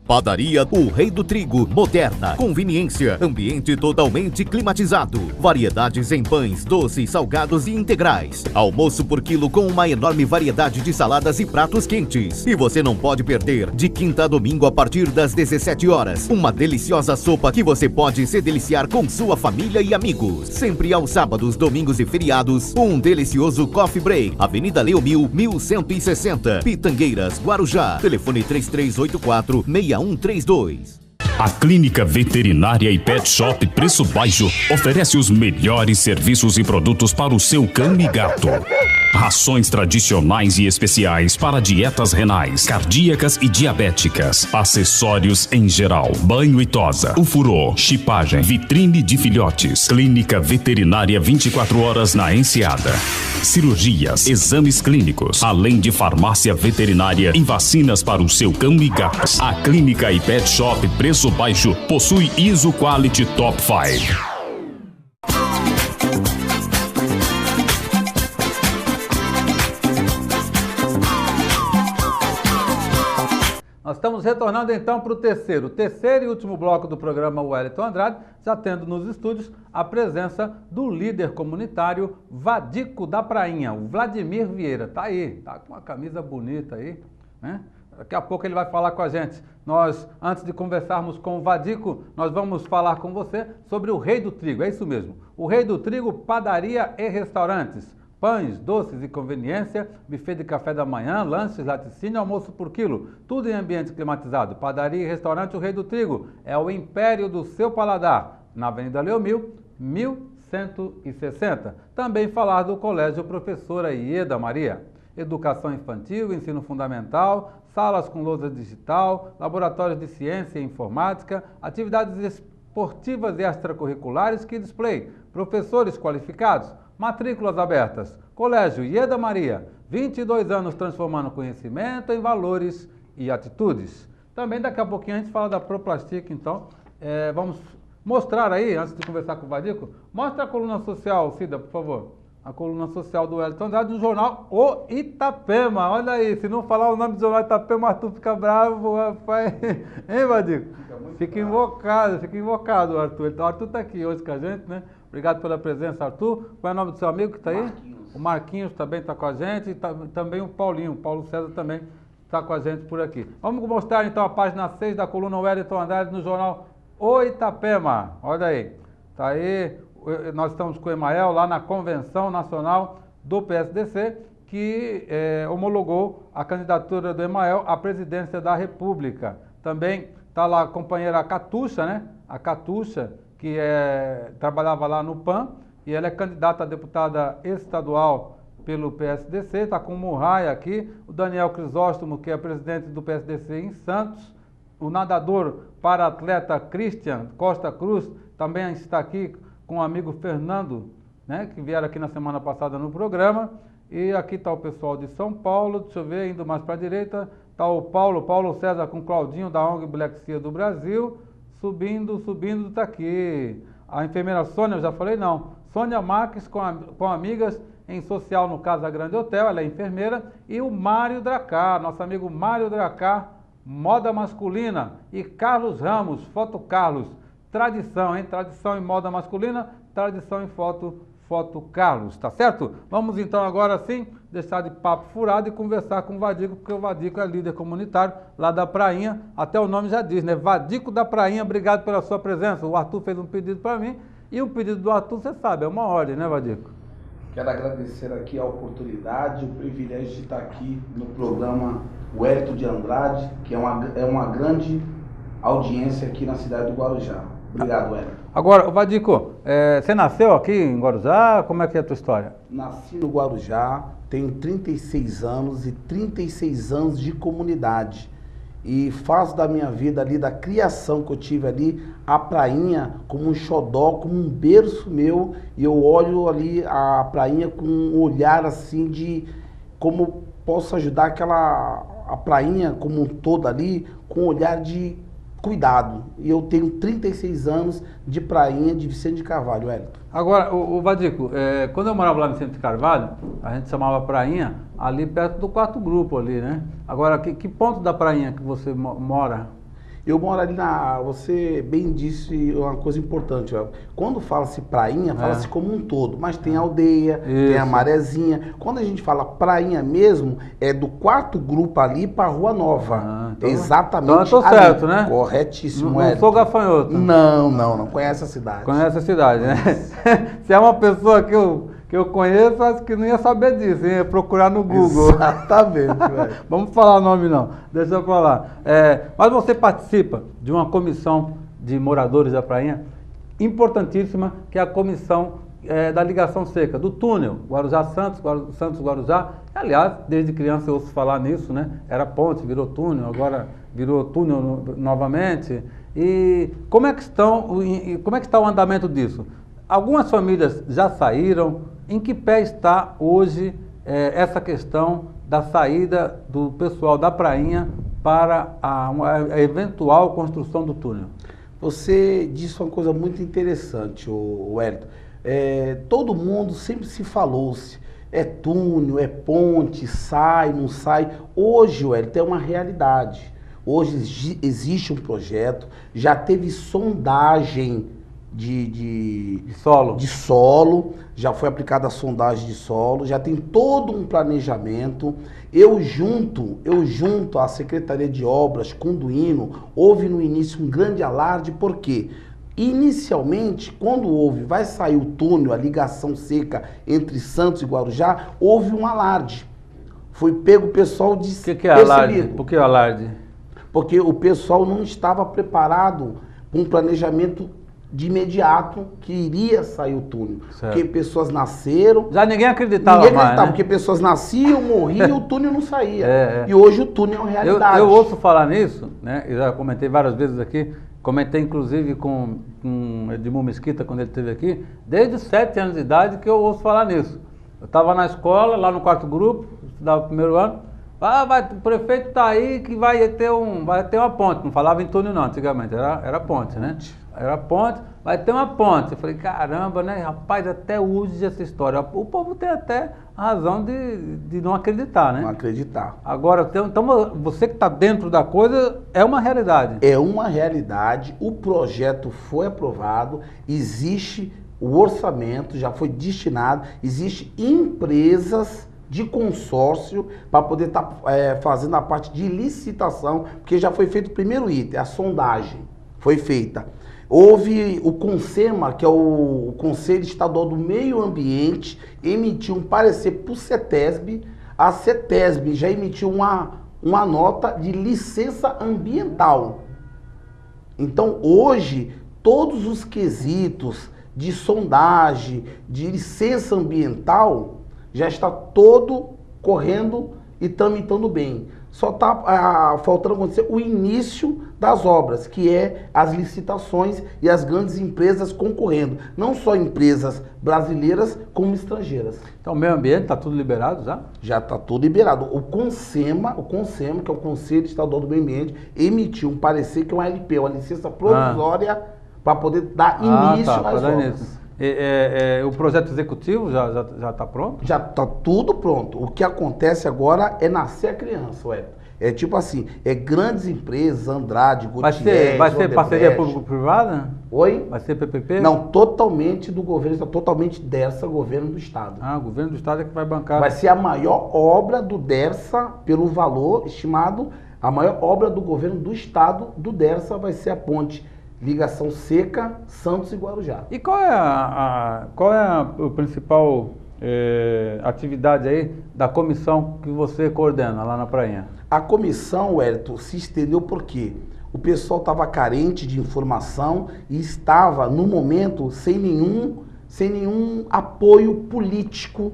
Padaria O Rei do Trigo, moderna, conveniência, ambiente totalmente climatizado. Variedades em pães, doces, salgados e integrais. Almoço por quilo com uma enorme variedade de saladas e pratos quentes. E você não pode perder, de quinta a domingo a partir das 17 horas, uma deliciosa sopa que você pode se deliciar com sua família e amigos. Sempre aos sábados, domingos e feriados, um delicioso coffee break. Avenida Leomil, 1160, Pitangueiras, Guarujá. Telefone 3384-6132. A Clínica Veterinária e Pet Shop Preço Baixo oferece os melhores serviços e produtos para o seu cão e gato. Rações tradicionais e especiais para dietas renais, cardíacas e diabéticas. Acessórios em geral, banho e tosa, ufurô, chipagem, vitrine de filhotes. Clínica Veterinária 24 horas na Enseada. Cirurgias, exames clínicos, além de farmácia veterinária e vacinas para o seu cão e gato. A Clínica e Pet Shop Preço Baixo possui ISO Quality Top 5. Nós estamos retornando então para o terceiro e último bloco do programa Wellington Andrade, já tendo nos estúdios a presença do líder comunitário Vadico da Prainha, o Vladimir Vieira. Tá aí, tá com uma camisa bonita aí, né? Daqui a pouco ele vai falar com a gente. Nós, antes de conversarmos com o Vadico, nós vamos falar com você sobre o Rei do Trigo, é isso mesmo. O Rei do Trigo, padaria e restaurantes. Pães, doces e conveniência, buffet de café da manhã, lanches, laticínio, almoço por quilo. Tudo em ambiente climatizado. Padaria e restaurante O Rei do Trigo. É o império do seu paladar. Na Avenida Leomil, 1160. Também falar do Colégio Professora Ieda Maria. Educação infantil, ensino fundamental, salas com lousa digital, laboratórios de ciência e informática, atividades esportivas e extracurriculares, Kids Play, professores qualificados, matrículas abertas. Colégio Ieda Maria, 22 anos transformando conhecimento em valores e atitudes. Também daqui a pouquinho a gente fala da Proplastic, então vamos mostrar aí, antes de conversar com o Vadico, mostra a coluna social, Cida, por favor. A coluna social do Wellington Andrade no jornal O Itapema. Olha aí, se não falar o nome do jornal Itapema, o Arthur fica bravo, rapaz. Hein, Vadico? Fica invocado o Arthur. Então, o Arthur está aqui hoje com a gente, né? Obrigado pela presença, Arthur. Qual é o nome do seu amigo que está aí? Marquinhos. O Marquinhos também está com a gente e também o Paulinho. O Paulo César também está com a gente por aqui. Vamos mostrar então a página 6 da coluna Wellington Andrade no jornal O Itapema. Olha aí. Está aí. Nós estamos com o Emael lá na Convenção Nacional do PSDC, que homologou a candidatura do Emael à presidência da República. Também está lá a companheira Catuxa, né? A Catuxa, que trabalhava lá no PAN, e ela é candidata a deputada estadual pelo PSDC, está com o Murray aqui, o Daniel Crisóstomo, que é presidente do PSDC em Santos, o nadador para-atleta Christian Costa Cruz também está aqui com o amigo Fernando, né, que vieram aqui na semana passada no programa, e aqui está o pessoal de São Paulo, deixa eu ver, indo mais para a direita, está o Paulo César com o Claudinho da ONG Black Sea do Brasil, subindo, está aqui. A enfermeira Sônia, eu já falei não, Sônia Marques com amigas em social no Casa Grande Hotel, ela é enfermeira, e o Mário Dracar, nosso amigo Mário Dracar, moda masculina, e Carlos Ramos, Foto Carlos, tradição, hein? Tradição em moda masculina, tradição em foto Carlos, tá certo? Vamos então agora sim deixar de papo furado e conversar com o Vadico, porque o Vadico é líder comunitário lá da Prainha, até o nome já diz, né? Vadico da Prainha, obrigado pela sua presença. O Arthur fez um pedido para mim, e o pedido do Arthur, você sabe, é uma ordem, né, Vadico? Quero agradecer aqui a oportunidade, o privilégio de estar aqui no programa Wellington de Andrade, que é uma grande audiência aqui na cidade do Guarujá. Obrigado, Wellington. Agora, Vadico, você nasceu aqui em Guarujá? Como é que é a tua história? Nasci no Guarujá, tenho 36 anos e 36 anos de comunidade. E faço da minha vida ali, da criação que eu tive ali, a Prainha como um xodó, como um berço meu. E eu olho ali a Prainha com um olhar assim de como posso ajudar a Prainha como um todo ali, com um olhar de cuidado. E eu tenho 36 anos de Prainha de Vicente de Carvalho, Wellington. Agora, o Vadico, quando eu morava lá em Vicente de Carvalho, a gente chamava Prainha ali perto do 4º grupo ali, né? Agora, que ponto da Prainha que você mora? Eu moro ali você bem disse uma coisa importante, ó. Quando fala-se Prainha, fala-se como um todo, mas tem a aldeia, tem a Marezinha. Quando a gente fala Prainha mesmo, é do 4º grupo ali para Rua Nova. Então, exatamente. Então eu tô certo, né? Corretíssimo, Não sou gafanhoto. Não conhece a cidade. Conhece a cidade, né? Se é uma pessoa que eu conheço, acho que não ia saber disso, ia procurar no Google. Exatamente, velho. Vamos falar nome não, deixa eu falar. Mas você participa de uma comissão de moradores da Prainha, importantíssima, que é a comissão da ligação seca, do túnel, Guarujá-Santos, Santos-Guarujá. Aliás, desde criança eu ouço falar nisso, né? Era ponte, virou túnel, agora virou túnel novamente. E como é que está o andamento disso? Algumas famílias já saíram. Em que pé está hoje essa questão da saída do pessoal da Prainha para a eventual construção do túnel? Você disse uma coisa muito interessante, Wellington. Todo mundo sempre se falou-se, é túnel, é ponte, sai, não sai. Hoje, Wellington, é uma realidade. Hoje existe um projeto, já teve sondagem de solo, já foi aplicada a sondagem de solo, já tem todo um planejamento. Eu junto à Secretaria de Obras, Conduíno, houve no início um grande alarde, porque inicialmente, quando vai sair o túnel, a ligação seca entre Santos e Guarujá, houve um alarde. Foi pego o pessoal de O que é alarde? Por que alarde? Porque o pessoal não estava preparado para um planejamento de imediato que iria sair o túnel. Certo. Porque pessoas nasceram... Já ninguém acreditava mais, né? Porque pessoas nasciam, morriam e o túnel não saía. E hoje o túnel é uma realidade. Eu ouço falar nisso, né? Eu já comentei várias vezes aqui, comentei inclusive com Edmur Mesquita quando ele esteve aqui, desde os 7 anos de idade que eu ouço falar nisso. Eu estava na escola, lá no 4º grupo, estudava o 1º ano, o prefeito está aí que vai ter uma ponte, não falava em túnel não, antigamente, era ponte, né? Era ponte, vai ter uma ponte. Eu falei, caramba, né, rapaz, até hoje essa história. O povo tem até razão de não acreditar, né? Não acreditar. Agora, então você que está dentro da coisa, é uma realidade. É uma realidade, o projeto foi aprovado, existe o orçamento, já foi destinado, existe empresas de consórcio para poder estar fazendo a parte de licitação, porque já foi feito o primeiro item, a sondagem foi feita. Houve o CONSEMA, que é o Conselho Estadual do Meio Ambiente, emitiu um parecer para o CETESB. A CETESB já emitiu uma nota de licença ambiental. Então, hoje, todos os quesitos de sondagem, de licença ambiental, já está todo correndo e tramitando bem. Só está faltando acontecer o início das obras, que é as licitações e as grandes empresas concorrendo. Não só empresas brasileiras, como estrangeiras. Então o meio ambiente está tudo liberado já? Já está tudo liberado. O CONSEMA, que é o Conselho Estadual do Meio Ambiente, emitiu um parecer que é uma LP, uma licença provisória, para poder dar início às obras. O projeto executivo já está pronto? Já está tudo pronto. O que acontece agora é nascer a criança, Wellington. É tipo assim, grandes empresas, Andrade, Gutierrez, Vai ser parceria público-privada? Oi? Vai ser PPP? Não, totalmente do governo, totalmente DERSA, governo do estado. Ah, o governo do estado é que vai bancar. Vai ser a maior obra do DERSA, pelo valor estimado, a maior obra do governo do estado do DERSA vai ser a ponte ligação seca, Santos e Guarujá. E qual é a principal atividade aí da comissão que você coordena lá na Prainha? A comissão, Wellington, se estendeu porque o pessoal estava carente de informação e estava, no momento, sem nenhum apoio político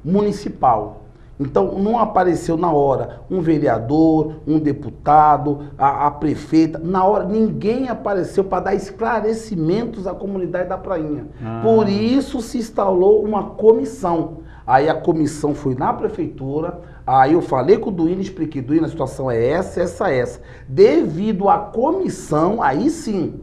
municipal. Então, não apareceu na hora um vereador, um deputado, a prefeita. Na hora, ninguém apareceu para dar esclarecimentos à comunidade da Prainha. Por isso se instalou uma comissão. Aí a comissão foi na prefeitura, aí eu falei com o Duíno, expliquei, Duíno, a situação é essa. Devido à comissão, aí sim,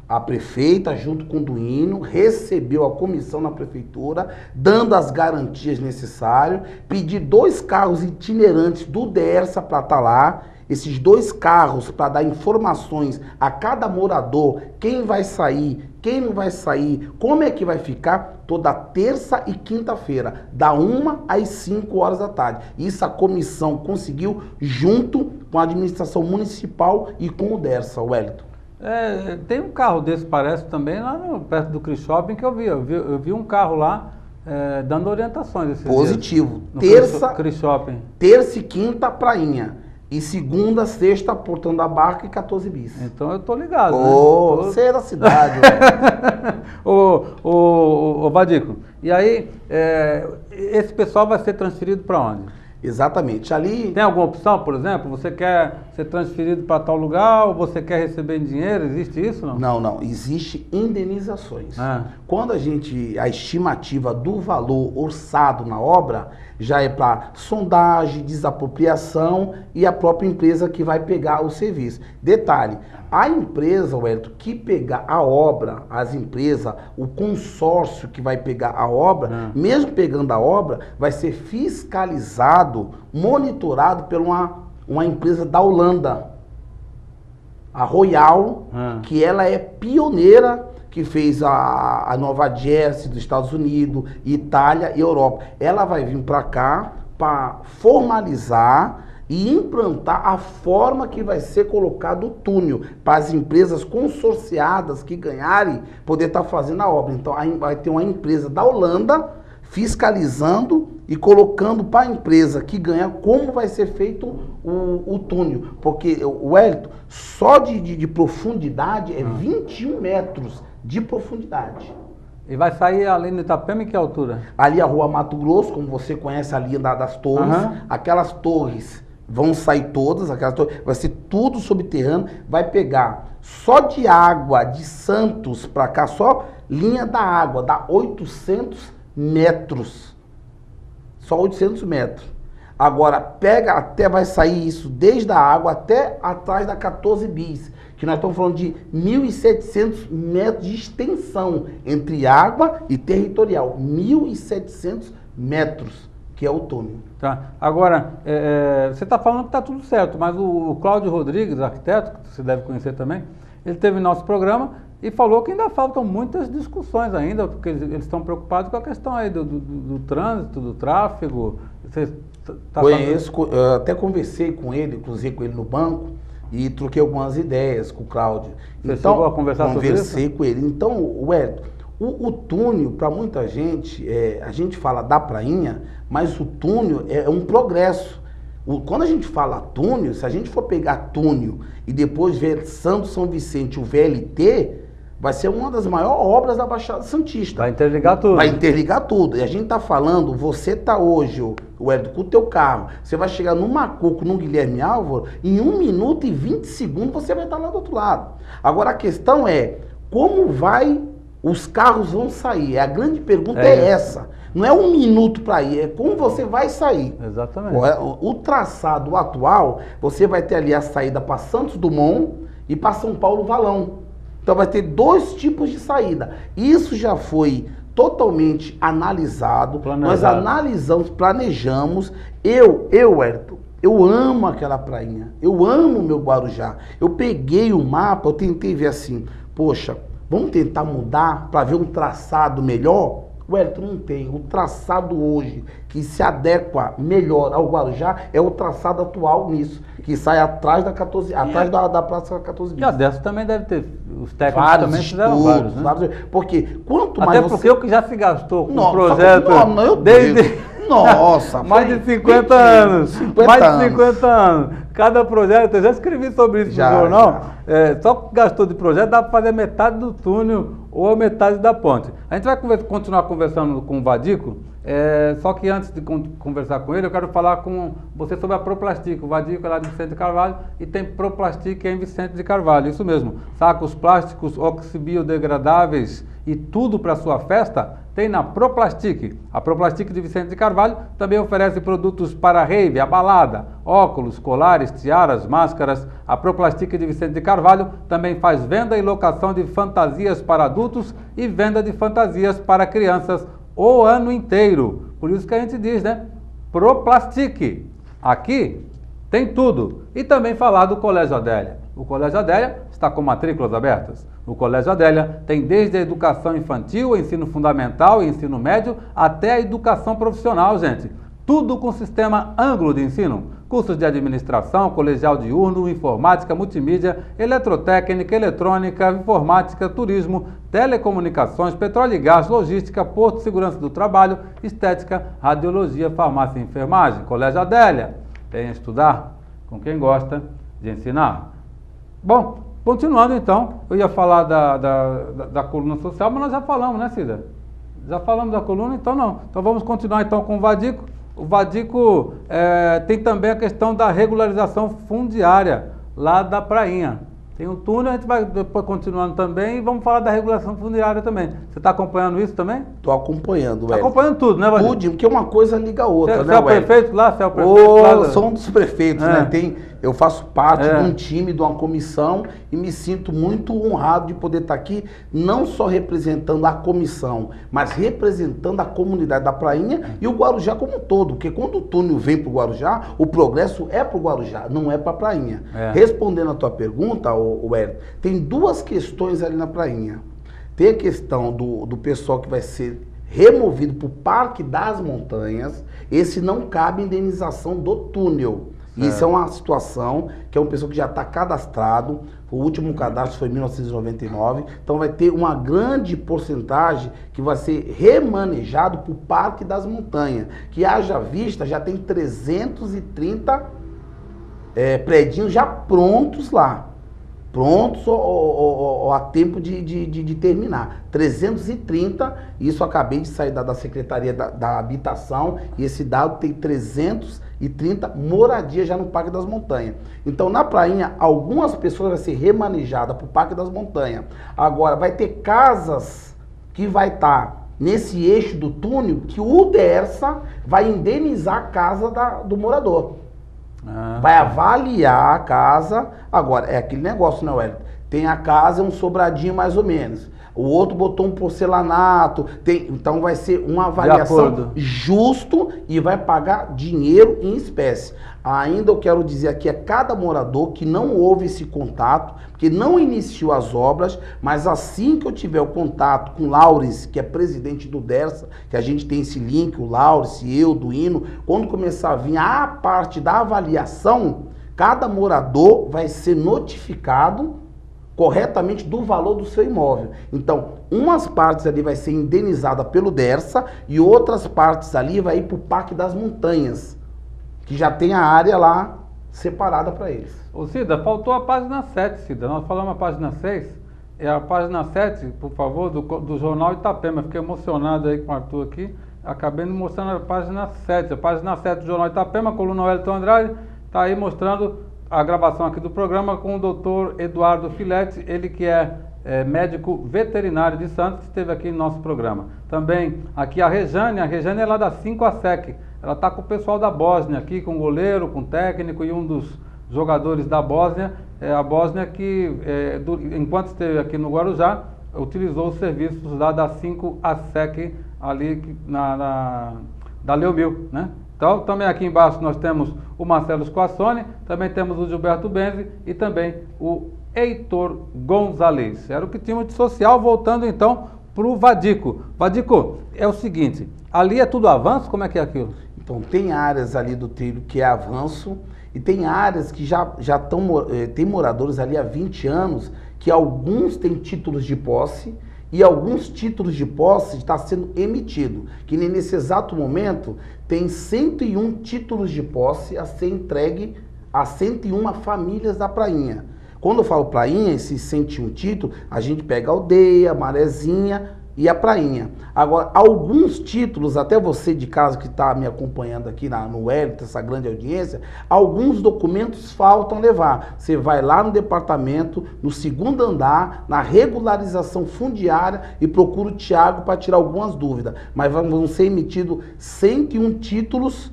a prefeita, junto com o Duíno, recebeu a comissão na prefeitura, dando as garantias necessárias, pedi 2 carros itinerantes do DERSA para estar lá, esses 2 carros para dar informações a cada morador, quem vai sair, quem não vai sair, como é que vai ficar, toda terça e quinta-feira, da 1 às 5 horas da tarde. Isso a comissão conseguiu junto com a administração municipal e com o DERSA, Wellington. Tem um carro desse, parece, também lá perto do Cris Shopping que eu vi um carro lá dando orientações. Positivo. Cris Shopping. Terça e quinta, Prainha. E segunda, sexta, Portão da Barca e 14 bis. Então eu tô ligado. Você é da cidade. Ô Vadico, e aí esse pessoal vai ser transferido para onde? Exatamente. Ali... Tem alguma opção, por exemplo? Você quer ser transferido para tal lugar ou você quer receber em dinheiro? Existe isso, não? Não. Existe indenizações. Quando a estimativa do valor orçado na obra já é para sondagem, desapropriação e a própria empresa que vai pegar o serviço. Detalhe, a empresa, Wellington, que pegar a obra, as empresas, o consórcio que vai pegar a obra, mesmo pegando a obra, vai ser fiscalizado, monitorado por uma empresa da Holanda, a Royal, que ela é pioneira, que fez a Nova Jersey dos Estados Unidos, Itália e Europa. Ela vai vir para cá para formalizar e implantar a forma que vai ser colocado o túnel para as empresas consorciadas que ganharem poder estar fazendo a obra. Então aí vai ter uma empresa da Holanda fiscalizando e colocando para a empresa que ganha como vai ser feito o túnel. Porque o Wellington, só de profundidade é 21 metros de profundidade. E vai sair ali no Itapema em que altura? Ali a Rua Mato Grosso, como você conhece ali das torres, aquelas torres vão sair todas, vai ser tudo subterrâneo, vai pegar só de água de Santos para cá, só linha da água, dá 800 metros. Só 800 metros. Agora, vai sair isso desde a água até atrás da 14 bis, que nós estamos falando de 1.700 metros de extensão entre água e territorial. 1.700 metros, que é o túnel. Tá. Agora, você está falando que está tudo certo, mas o Cláudio Rodrigues, arquiteto, que você deve conhecer também, ele teve nosso programa e falou que ainda faltam muitas discussões ainda, porque eles estão preocupados com a questão aí do trânsito, do tráfego. Você conheço, até conversei com ele, cruzei com ele no banco e troquei algumas ideias com o Cláudio. Você chegou a conversar sobre isso? Conversei com ele. Então, Wellington, o túnel, para muita gente, a gente fala da Prainha, mas o túnel é um progresso. Quando a gente fala túnel, se a gente for pegar túnel e depois ver Santos São Vicente, o VLT, vai ser uma das maiores obras da Baixada Santista. Vai interligar tudo. Vai interligar tudo. E a gente tá falando, você tá hoje, Wellington, com o teu carro, você vai chegar no Macuco, no Guilherme Álvaro, em 1 minuto e 20 segundos você vai estar lá do outro lado. Agora a questão é, como os carros vão sair? A grande pergunta é essa. Não é 1 minuto para ir, é como você vai sair. Exatamente. O traçado atual, você vai ter ali a saída para Santos Dumont e para São Paulo Valão. Então vai ter 2 tipos de saída. Isso já foi totalmente analisado. Nós analisamos, planejamos. Eu, Ayrton, eu amo aquela prainha. Eu amo o meu Guarujá. Eu peguei o mapa, eu tentei ver assim, poxa, vamos tentar mudar para ver um traçado melhor? O Ayrton não tem. O traçado hoje que se adequa melhor ao Guarujá é o traçado atual nisso, que sai atrás da 14, atrás da Praça 14 Bis. E a dessa também deve ter, os técnicos vários também fizeram vários, né? Porque quanto até mais porque o que já se gastou com o projeto desde... Nossa, mais de 50 anos. Mais de 50 anos. Cada projeto, eu já escrevi sobre isso no jornal. Só que gastou de projeto dá para fazer metade do túnel ou a metade da ponte. A gente vai continuar conversando com o Vadico, só que antes de conversar com ele, eu quero falar com você sobre a Proplastic. O Vadico é lá de Vicente de Carvalho e tem Proplastic em Vicente de Carvalho, isso mesmo. Sacos plásticos oxibiodegradáveis e tudo para sua festa tem na Proplastic. A Proplastic de Vicente de Carvalho também oferece produtos para rave, a balada, óculos, colares, tiaras, máscaras. A Proplastic de Vicente de Carvalho também faz venda e locação de fantasias para adultos e venda de fantasias para crianças o ano inteiro. Por isso que a gente diz, né? Proplastic. Aqui tem tudo. E também falar do Colégio Adélia. O Colégio Adélia está com matrículas abertas. O Colégio Adélia tem desde a educação infantil, ensino fundamental e ensino médio, até a educação profissional, gente. Tudo com sistema ângulo de ensino. Cursos de administração, colegial diurno, informática, multimídia, eletrotécnica, eletrônica, informática, turismo, telecomunicações, petróleo e gás, logística, porto de segurança do trabalho, estética, radiologia, farmácia e enfermagem. Colégio Adélia. Venha estudar com quem gosta de ensinar. Bom, continuando então, eu ia falar da coluna social, mas nós já falamos, né, Cida? Já falamos da coluna, então não. Então vamos continuar então com o Vadico. O Vadico tem também a questão da regularização fundiária lá da prainha. Tem um túnel, a gente vai depois continuando também e vamos falar da regulação fundiária também. Você está acompanhando isso também? Estou acompanhando, Está acompanhando tudo, né, Vadico? Tudo, porque uma coisa liga a outra, né, Você é o prefeito lá? Você é o prefeito lá? Sou um dos prefeitos, né? Eu faço parte de um time, de uma comissão e me sinto muito honrado de poder estar aqui, não só representando a comissão, mas representando a comunidade da Prainha e o Guarujá como um todo, porque quando o túnel vem para o Guarujá, o progresso é para o Guarujá, não é para a Prainha. Respondendo a tua pergunta, Hélio, tem 2 questões ali na Prainha. Tem a questão do pessoal que vai ser removido para o Parque das Montanhas, esse não cabe indenização do túnel. Isso é uma situação que é uma pessoa que já está cadastrado, o último cadastro foi em 1999, então vai ter uma grande porcentagem que vai ser remanejado para o Parque das Montanhas, que haja vista, já tem 330 predinhos já prontos lá, prontos a tempo de terminar. 330, isso eu acabei de sair da Secretaria da Habitação, e esse dado tem 330 moradias já no Parque das Montanhas. Então, na Prainha, algumas pessoas vão ser remanejadas para o Parque das Montanhas. Agora, vai ter casas que vai estar nesse eixo do túnel que o DERSA vai indenizar a casa do morador. Vai avaliar a casa. Agora, é aquele negócio, né, Wellington? Tem a casa, um sobradinho mais ou menos. O outro botou um porcelanato. Então vai ser uma avaliação justo e vai pagar dinheiro em espécie. Ainda eu quero dizer aqui a cada morador que não houve esse contato, porque não iniciou as obras, mas assim que eu tiver o contato com o Laures, que é presidente do DERSA, que a gente tem esse link, o Laures, eu, do Hino, quando começar a vir a parte da avaliação, cada morador vai ser notificado corretamente do valor do seu imóvel. Então, umas partes ali vai ser indenizada pelo DERSA e outras partes ali vai ir para o Parque das Montanhas, que já tem a área lá separada para eles. Ô Cida, faltou a página 7, Cida. Nós falamos a página 6. É a página 7, por favor, do Jornal Itapema. Fiquei emocionado aí com o Arthur aqui. Acabei não mostrando a página 7. A página 7 do Jornal Itapema, coluna Wellington Andrade, está aí mostrando a gravação aqui do programa com o Dr. Eduardo Filete, ele que é médico veterinário de Santos, esteve aqui no nosso programa. Também aqui a Rejane é lá da 5 a SEC, ela está com o pessoal da Bósnia aqui, com o goleiro, com o técnico e um dos jogadores da Bósnia, a Bósnia que, enquanto esteve aqui no Guarujá, utilizou os serviços lá da 5 ASEC, ali da Leomil, né? Então, também aqui embaixo nós temos o Marcelo Squassone, também temos o Gilberto Benzi e também o Heitor Gonzalez. Era o que tínhamos de social, voltando então para o Vadico. Vadico, é o seguinte, ali é tudo avanço? Como é que é aquilo? Então, tem áreas ali do trilho que é avanço e tem áreas que já tem moradores ali há 20 anos, que alguns têm títulos de posse e alguns títulos de posse estão sendo emitidos, que nem nesse exato momento tem 101 títulos de posse a ser entregue a 101 famílias da Prainha. Quando eu falo Prainha, esses 101 títulos, a gente pega a Aldeia, a Marezinha e a Prainha. Agora, alguns títulos, até você de casa que está me acompanhando aqui no Wellington, essa grande audiência, alguns documentos faltam levar. Você vai lá no departamento, no segundo andar, na regularização fundiária e procura o Tiago para tirar algumas dúvidas. Mas vão ser emitidos 101 títulos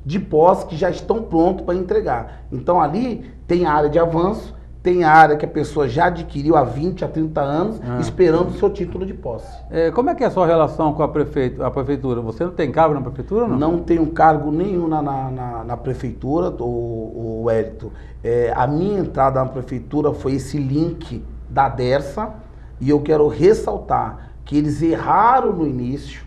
de posse que já estão prontos para entregar. Então ali tem a área de avanço, tem a área que a pessoa já adquiriu há 20, a 30 anos, esperando o seu título de posse. Como é que é a sua relação com a prefeitura? Você não tem cargo na prefeitura ou não? Não tenho cargo nenhum na prefeitura, o Wellington. A minha entrada na prefeitura foi esse link da Dersa, e eu quero ressaltar que eles erraram no início,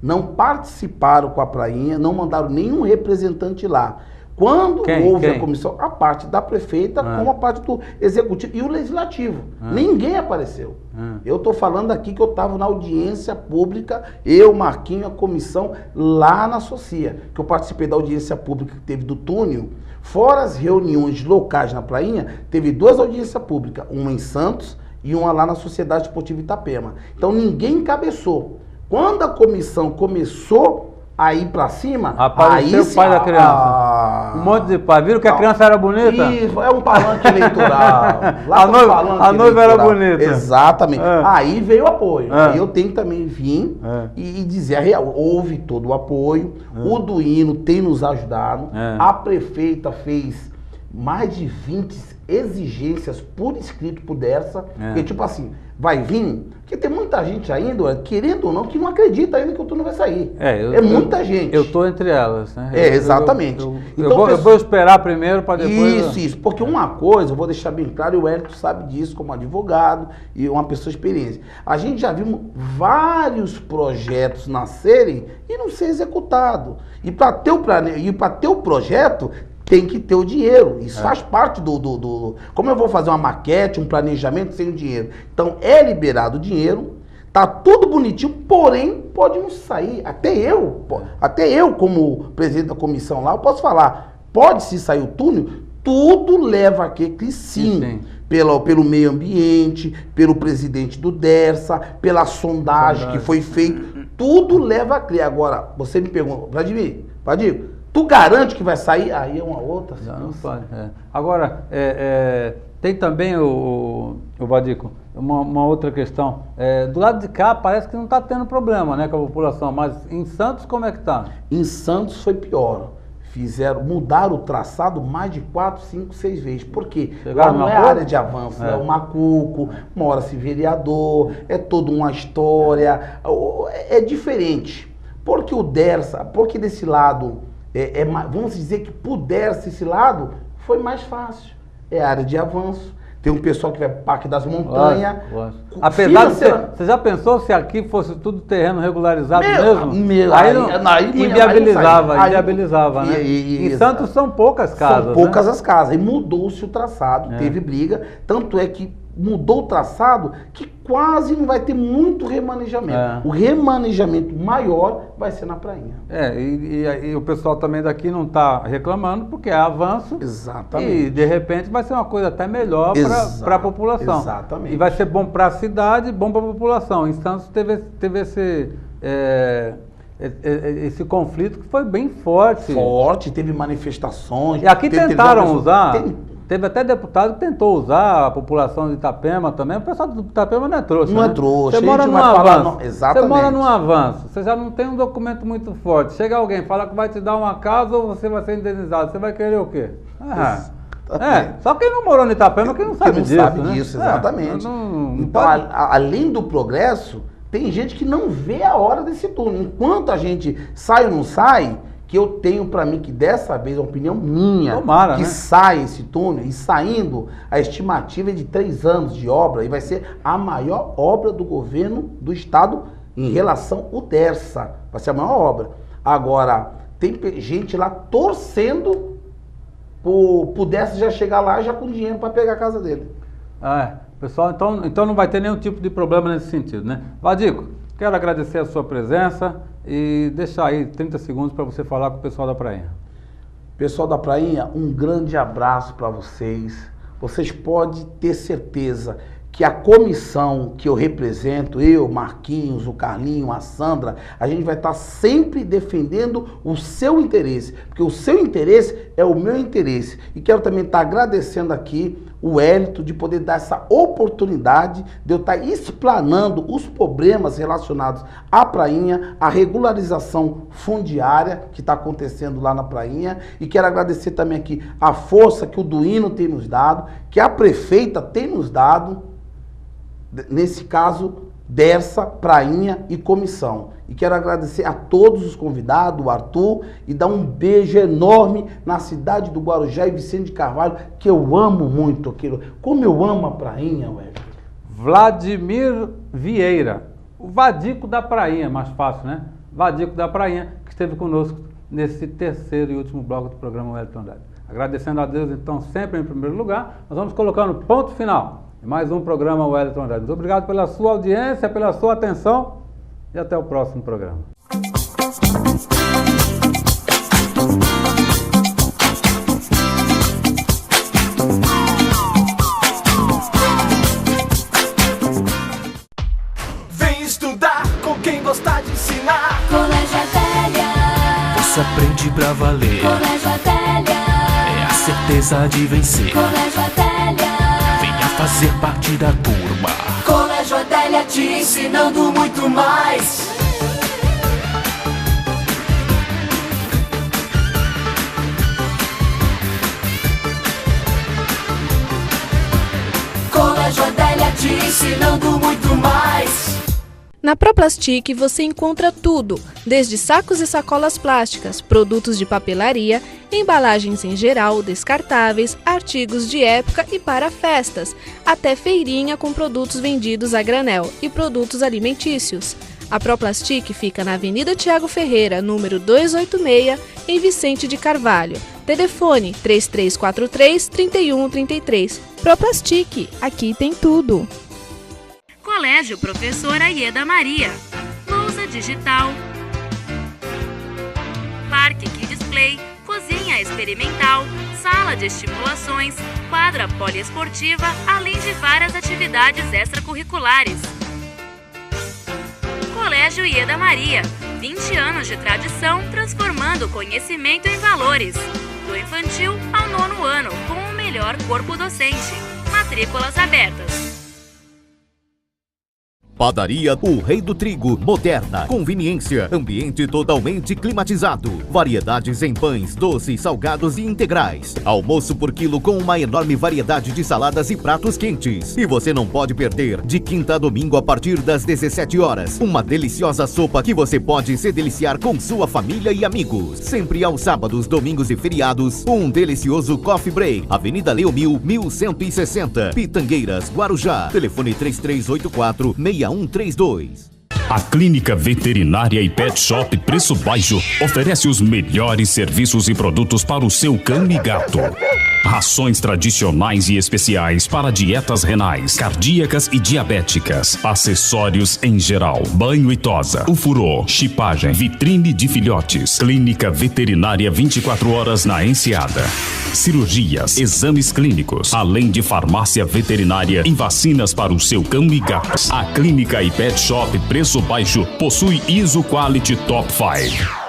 não participaram com a Prainha, não mandaram nenhum representante lá. Quando houve a comissão, a parte da prefeita como a parte do executivo e o legislativo. Ninguém apareceu. Eu estou falando aqui que eu estava na audiência pública, eu, Marquinho, a comissão, lá na Socia, que eu participei da audiência pública que teve do túnel. Fora as reuniões locais na Prainha, teve 2 audiências públicas, uma em Santos e uma lá na Sociedade Esportiva Itapema. Então ninguém encabeçou. Quando a comissão começou a ir pra cima, apareceu o pai da criança. Um monte de pai. Viram que a criança era bonita? Isso, é um palanque eleitoral. A noiva era bonita. Exatamente. Aí veio o apoio. Aí eu tenho que também vir e dizer a real. Houve todo o apoio. O Duino tem nos ajudado. A prefeita fez mais de 20 exigências por escrito por Dersa. Porque tipo assim, vai vir... Porque tem muita gente ainda, querendo ou não, que não acredita ainda que o túnel vai sair. Muita gente. Eu estou entre elas, né? Exatamente. Eu vou esperar primeiro para depois... Isso. Porque uma coisa, eu vou deixar bem claro, e o Wellington sabe disso como advogado e uma pessoa experiente. A gente já viu vários projetos nascerem e não ser executado. E para ter o projeto... tem que ter o dinheiro, isso faz parte Como eu vou fazer uma maquete, um planejamento sem o dinheiro? Então é liberado o dinheiro, tá tudo bonitinho, porém pode não sair. Até eu como presidente da comissão lá, eu posso falar, pode se sair o túnel, tudo leva a que sim. Pelo meio ambiente, pelo presidente do Dersa, pela sondagem que foi feita, tudo leva a crer. Agora, você me pergunta, Vladimir, tu garante que vai sair? Aí é uma outra. Não pode. Agora, tem também, o Vadico, uma outra questão. Do lado de cá parece que não está tendo problema, né, com a população, mas em Santos como é que está? Em Santos foi pior. Mudaram o traçado mais de 4, 5, 6 vezes. Por quê? Lá não é área de avanço, é o Macuco, mora-se vereador, é toda uma história. É diferente. Porque o Dersa, porque desse lado... vamos dizer que pudesse esse lado, foi mais fácil. É área de avanço. Tem um pessoal que vai para o Parque das Montanhas. Apesar de você já pensou se aqui fosse tudo terreno regularizado mesmo? Aí inviabilizava, né? Em Santos são poucas casas. São poucas as casas. E mudou-se o traçado, teve briga. Tanto é que mudou o traçado que quase não vai ter muito remanejamento. O remanejamento maior vai ser na Prainha. E o pessoal também daqui não está reclamando porque é avanço. Exatamente. E de repente vai ser uma coisa até melhor para a população. Exatamente. E vai ser bom para a cidade e bom para a população. Em Santos teve esse conflito que foi bem forte. Teve manifestações. E aqui tentaram usar... Teve até deputado que tentou usar a população de Itapema também. O pessoal de Itapema não é trouxa. Não é trouxa. Você mora num avanço. Você mora num avanço. Você já não tem um documento muito forte. Chega alguém, fala que vai te dar uma casa ou você vai ser indenizado. Você vai querer o quê? Só quem não morou no Itapema que não sabe disso. Sabe né? disso, exatamente. Então, pode... além do progresso, tem gente que não vê a hora desse túnel. Enquanto a gente sai ou não sai, que eu tenho para mim que dessa vez, a opinião minha, Tomara, que né? sai esse túnel, e saindo, a estimativa é de 3 anos de obra, e vai ser a maior obra do governo do estado em relação ao DERSA. Vai ser a maior obra. Agora, tem gente lá torcendo pro DERSA já chegar lá já com dinheiro para pegar a casa dele. Pessoal, então não vai ter nenhum tipo de problema nesse sentido, né? Vadico, quero agradecer a sua presença e deixar aí 30 segundos para você falar com o pessoal da Prainha. Pessoal da Prainha, um grande abraço para vocês. Vocês podem ter certeza que a comissão que eu represento, eu, Marquinhos, o Carlinho, a Sandra, a gente vai estar sempre defendendo o seu interesse, porque o seu interesse é o meu interesse. E quero também estar agradecendo aqui o Hélito de poder dar essa oportunidade de eu estar explanando os problemas relacionados à Prainha, a regularização fundiária que está acontecendo lá na Prainha, e quero agradecer também aqui a força que o Duíno tem nos dado, que a prefeita tem nos dado, nesse caso, DERSA, Prainha e comissão. E quero agradecer a todos os convidados, o Arthur, e dar um beijo enorme na cidade do Guarujá e Vicente de Carvalho, que eu amo muito aquilo. Como eu amo a Prainha, ué. Vladimir Vieira, o Vadico da Prainha, mais fácil, né? Vadico da Prainha, que esteve conosco nesse terceiro e último bloco do programa Wellington Andrade. Agradecendo a Deus, então, sempre em primeiro lugar, nós vamos colocando ponto final. Mais um programa Wellington Andrade. Muito obrigado pela sua audiência, pela sua atenção e até o próximo programa. Vem estudar com quem gosta de ensinar. Colégio Adélia. Você aprende pra valer. Colégio Adélia. É a certeza de vencer. Colégio Adélia. Fazer parte da turma. Colégio Adélia te ensinando muito mais. Colégio Adélia te ensinando muito mais. Na Proplastic você encontra tudo, desde sacos e sacolas plásticas, produtos de papelaria, embalagens em geral, descartáveis, artigos de época e para festas, até feirinha com produtos vendidos a granel e produtos alimentícios. A Proplastic fica na Avenida Tiago Ferreira, número 286, em Vicente de Carvalho. Telefone 3343-3133. Proplastic, aqui tem tudo. Colégio Professora Ieda Maria, lousa digital, parque Kids Play, cozinha experimental, sala de estimulações, quadra poliesportiva, além de várias atividades extracurriculares. Colégio Ieda Maria, 20 anos de tradição transformando conhecimento em valores. Do infantil ao 9º ano, com o melhor corpo docente. Matrículas abertas. Padaria O Rei do Trigo, moderna, conveniência, ambiente totalmente climatizado, variedades em pães, doces, salgados e integrais, almoço por quilo com uma enorme variedade de saladas e pratos quentes. E você não pode perder, de quinta a domingo a partir das 17 horas, uma deliciosa sopa que você pode se deliciar com sua família e amigos. Sempre aos sábados, domingos e feriados, um delicioso coffee break. Avenida Leomil, 1160, Pitangueiras, Guarujá. Telefone 3384-6132. A Clínica Veterinária e Pet Shop Preço Baixo oferece os melhores serviços e produtos para o seu cão e gato. Rações tradicionais e especiais para dietas renais, cardíacas e diabéticas. Acessórios em geral, banho e tosa, ufurô, chipagem, vitrine de filhotes. Clínica Veterinária 24 horas na Enseada. Cirurgias, exames clínicos, além de farmácia veterinária e vacinas para o seu cão e gato. A Clínica e Pet Shop Preço Baixo possui ISO Quality Top 5.